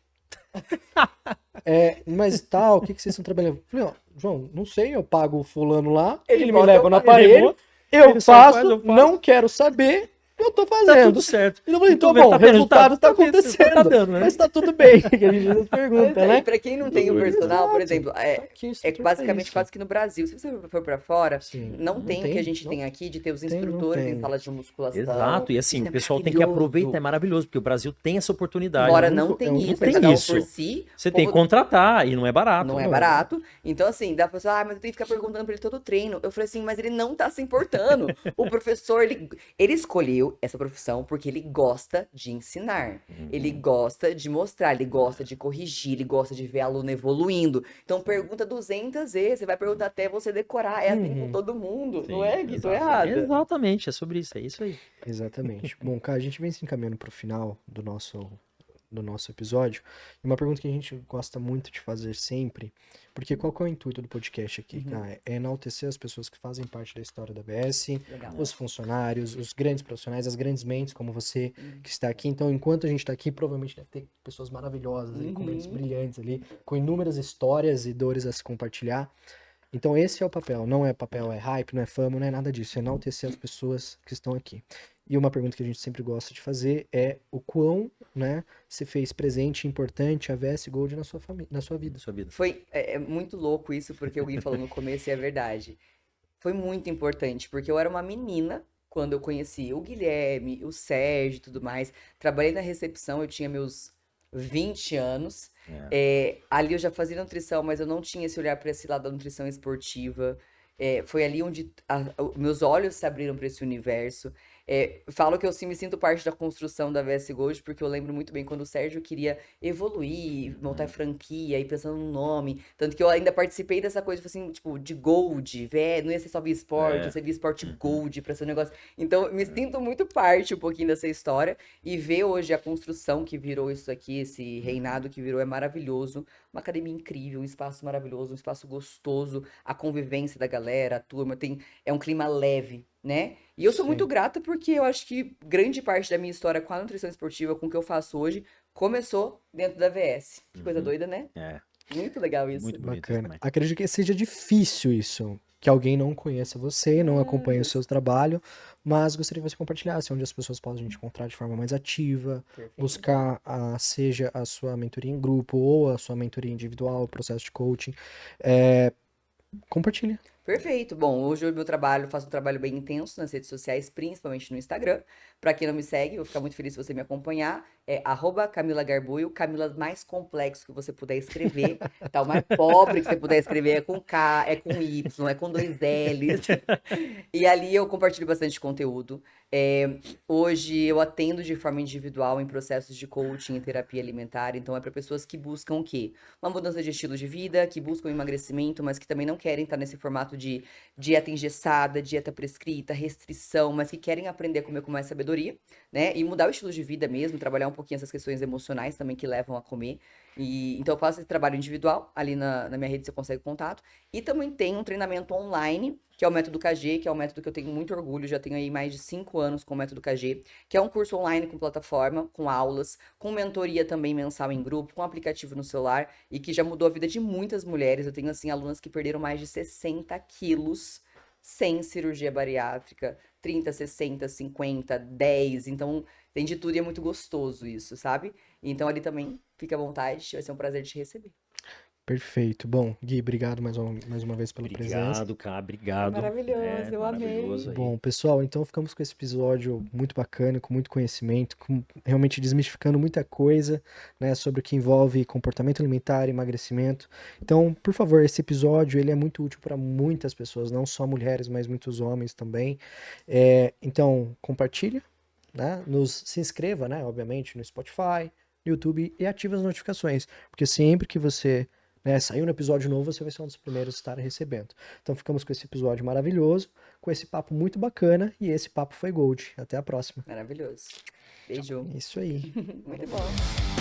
Mas tal, o que que vocês estão trabalhando? Eu falei, ó, João, não sei, eu pago o fulano lá, Ele ele me bota, leva eu no faço. aparelho, eu ele só faço, faz, eu faço. não quero saber, eu tô Tá fazendo. tudo certo. E eu falei, E tu então vê, bom, tá o vendo, resultado tá vendo, acontecendo, tá dando, né? mas tá tudo bem, que a gente nos Mas pergunta, aí, né? pra quem não tem um Tudo personal, por Exato. exemplo, Tá aqui, o é instrutor pra basicamente isso. quase que no Brasil. Se você for pra fora, Sim, não tem o que a tem, gente não tem aqui de ter os tem, não instrutores em tem. salas de musculação. Exato. E assim, Isso o é pessoal tem que aproveitar, é maravilhoso. maravilhoso, porque o Brasil tem essa oportunidade. Fora É o não único- é tem o único isso, é tem cada um isso. por si. Você O tem que povo contratar e não é barato. não é Não, barato. Então, assim, dá pra pessoa, mas eu tenho que ficar perguntando pra ele todo o treino. Eu falei assim, mas ele não tá se importando. O professor, ele escolheu essa profissão porque ele gosta de ensinar. Ele gosta de mostrar, ele gosta de corrigir, ele gosta de ver aluno evoluindo. Então, pergunta 200 vezes, você vai perguntar até você decorar. É assim com Uhum. todo mundo, não Sim, é, Gui? Tô exato. errada. Exatamente, é sobre isso, é isso aí. Exatamente. Bom, cara, a gente vem se encaminhando pro final do nosso episódio. E uma pergunta que a gente gosta muito de fazer sempre, porque qual que é o intuito do podcast aqui, cara? É enaltecer as pessoas que fazem parte da história da ABS, Legal. os funcionários, os grandes profissionais, as grandes mentes, como você que está aqui. Então, enquanto a gente está aqui, provavelmente deve ter pessoas maravilhosas ali, com mentes brilhantes ali, com inúmeras histórias e dores a se compartilhar. Então, esse é o papel. Não é papel, é hype, não é fama, não é nada disso. É enaltecer as pessoas que estão aqui. E uma pergunta que a gente sempre gosta de fazer é o quão, né, se fez presente e importante a VS Gold na sua família, na sua vida. Da sua vida. Foi muito louco isso, porque o Gui falou no começo e é verdade. Foi muito importante, porque eu era uma menina quando eu conheci o Guilherme, o Sérgio e tudo mais. Trabalhei na recepção, eu tinha meus 20 anos. Ali eu já fazia nutrição, mas eu não tinha esse olhar para esse lado da nutrição esportiva. Foi ali onde meus olhos se abriram para esse universo. Falo que eu sim me sinto parte da construção da VS Gold, porque eu lembro muito bem quando o Sérgio queria evoluir, montar franquia, e pensando no nome. Tanto que eu ainda participei dessa coisa, assim, tipo, de Gold, não ia ser só Via Sport, ia ser Via Sport Gold pra ser um negócio. Então, eu me sinto muito parte um pouquinho dessa história, e ver hoje a construção que virou isso aqui, esse reinado que virou, é maravilhoso. Uma academia incrível, um espaço maravilhoso, um espaço gostoso, a convivência da galera, a turma, é um clima leve, né? E eu sou muito Sim. grata porque eu acho que grande parte da minha história com a nutrição esportiva, com o que eu faço hoje, começou dentro da VS. Que coisa doida, né? É, Muito legal isso. muito bonito isso Bacana. também. Acredito que seja difícil isso, que alguém não conheça você, não acompanhe o seu trabalho, mas gostaria que você compartilhasse onde as pessoas podem te encontrar de forma mais ativa, Perfeito. buscar seja a sua mentoria em grupo ou a sua mentoria individual, o processo de coaching. Compartilha. Perfeito. Bom, hoje o meu trabalho, faço um trabalho bem intenso nas redes sociais, principalmente no Instagram. Pra quem não me segue, eu vou ficar muito feliz se você me acompanhar. É @Camila Garbuio, Camila mais complexo que você puder escrever, tá? O mais pobre que você puder escrever é com K, é com Y, é com 2 L's. E ali eu compartilho bastante conteúdo. Hoje eu atendo de forma individual em processos de coaching e terapia alimentar, então é para pessoas que buscam o quê? Uma mudança de estilo de vida, que buscam emagrecimento, mas que também não querem estar nesse formato formato de dieta engessada, dieta prescrita, restrição, mas que querem aprender a comer com mais sabedoria, né? E mudar o estilo de vida mesmo, trabalhar um pouquinho essas questões emocionais também que levam a comer. Então eu faço esse trabalho individual, ali na minha rede você consegue contato. E também tem um treinamento online, que é o Método KG, que é um método que eu tenho muito orgulho, já tenho aí mais de 5 anos com o Método KG, que é um curso online com plataforma, com aulas, com mentoria também mensal em grupo, com aplicativo no celular, e que já mudou a vida de muitas mulheres. Eu tenho, assim, alunas que perderam mais de 60 quilos sem cirurgia bariátrica, 30, 60, 50, 10, então tem de tudo e é muito gostoso isso, sabe? Então ali também fica à vontade, vai ser um prazer te receber. Perfeito. Bom, Gui, obrigado mais uma vez pela presença. Obrigado, cara, Foi obrigado. maravilhoso, eu Maravilhoso amei. aí. Bom, pessoal, então ficamos com esse episódio muito bacana, com muito conhecimento, realmente desmistificando muita coisa, né, sobre o que envolve comportamento alimentar, emagrecimento. Então, por favor, esse episódio ele é muito útil para muitas pessoas, não só mulheres, mas muitos homens também. Então, compartilha, né, se inscreva, né, obviamente, no Spotify, no YouTube e ative as notificações, porque sempre que você sair um episódio novo, você vai ser um dos primeiros a estar recebendo. Então ficamos com esse episódio maravilhoso, com esse papo muito bacana, e esse papo foi Gold. Até a próxima. Maravilhoso. Beijo. É isso aí. Muito bom.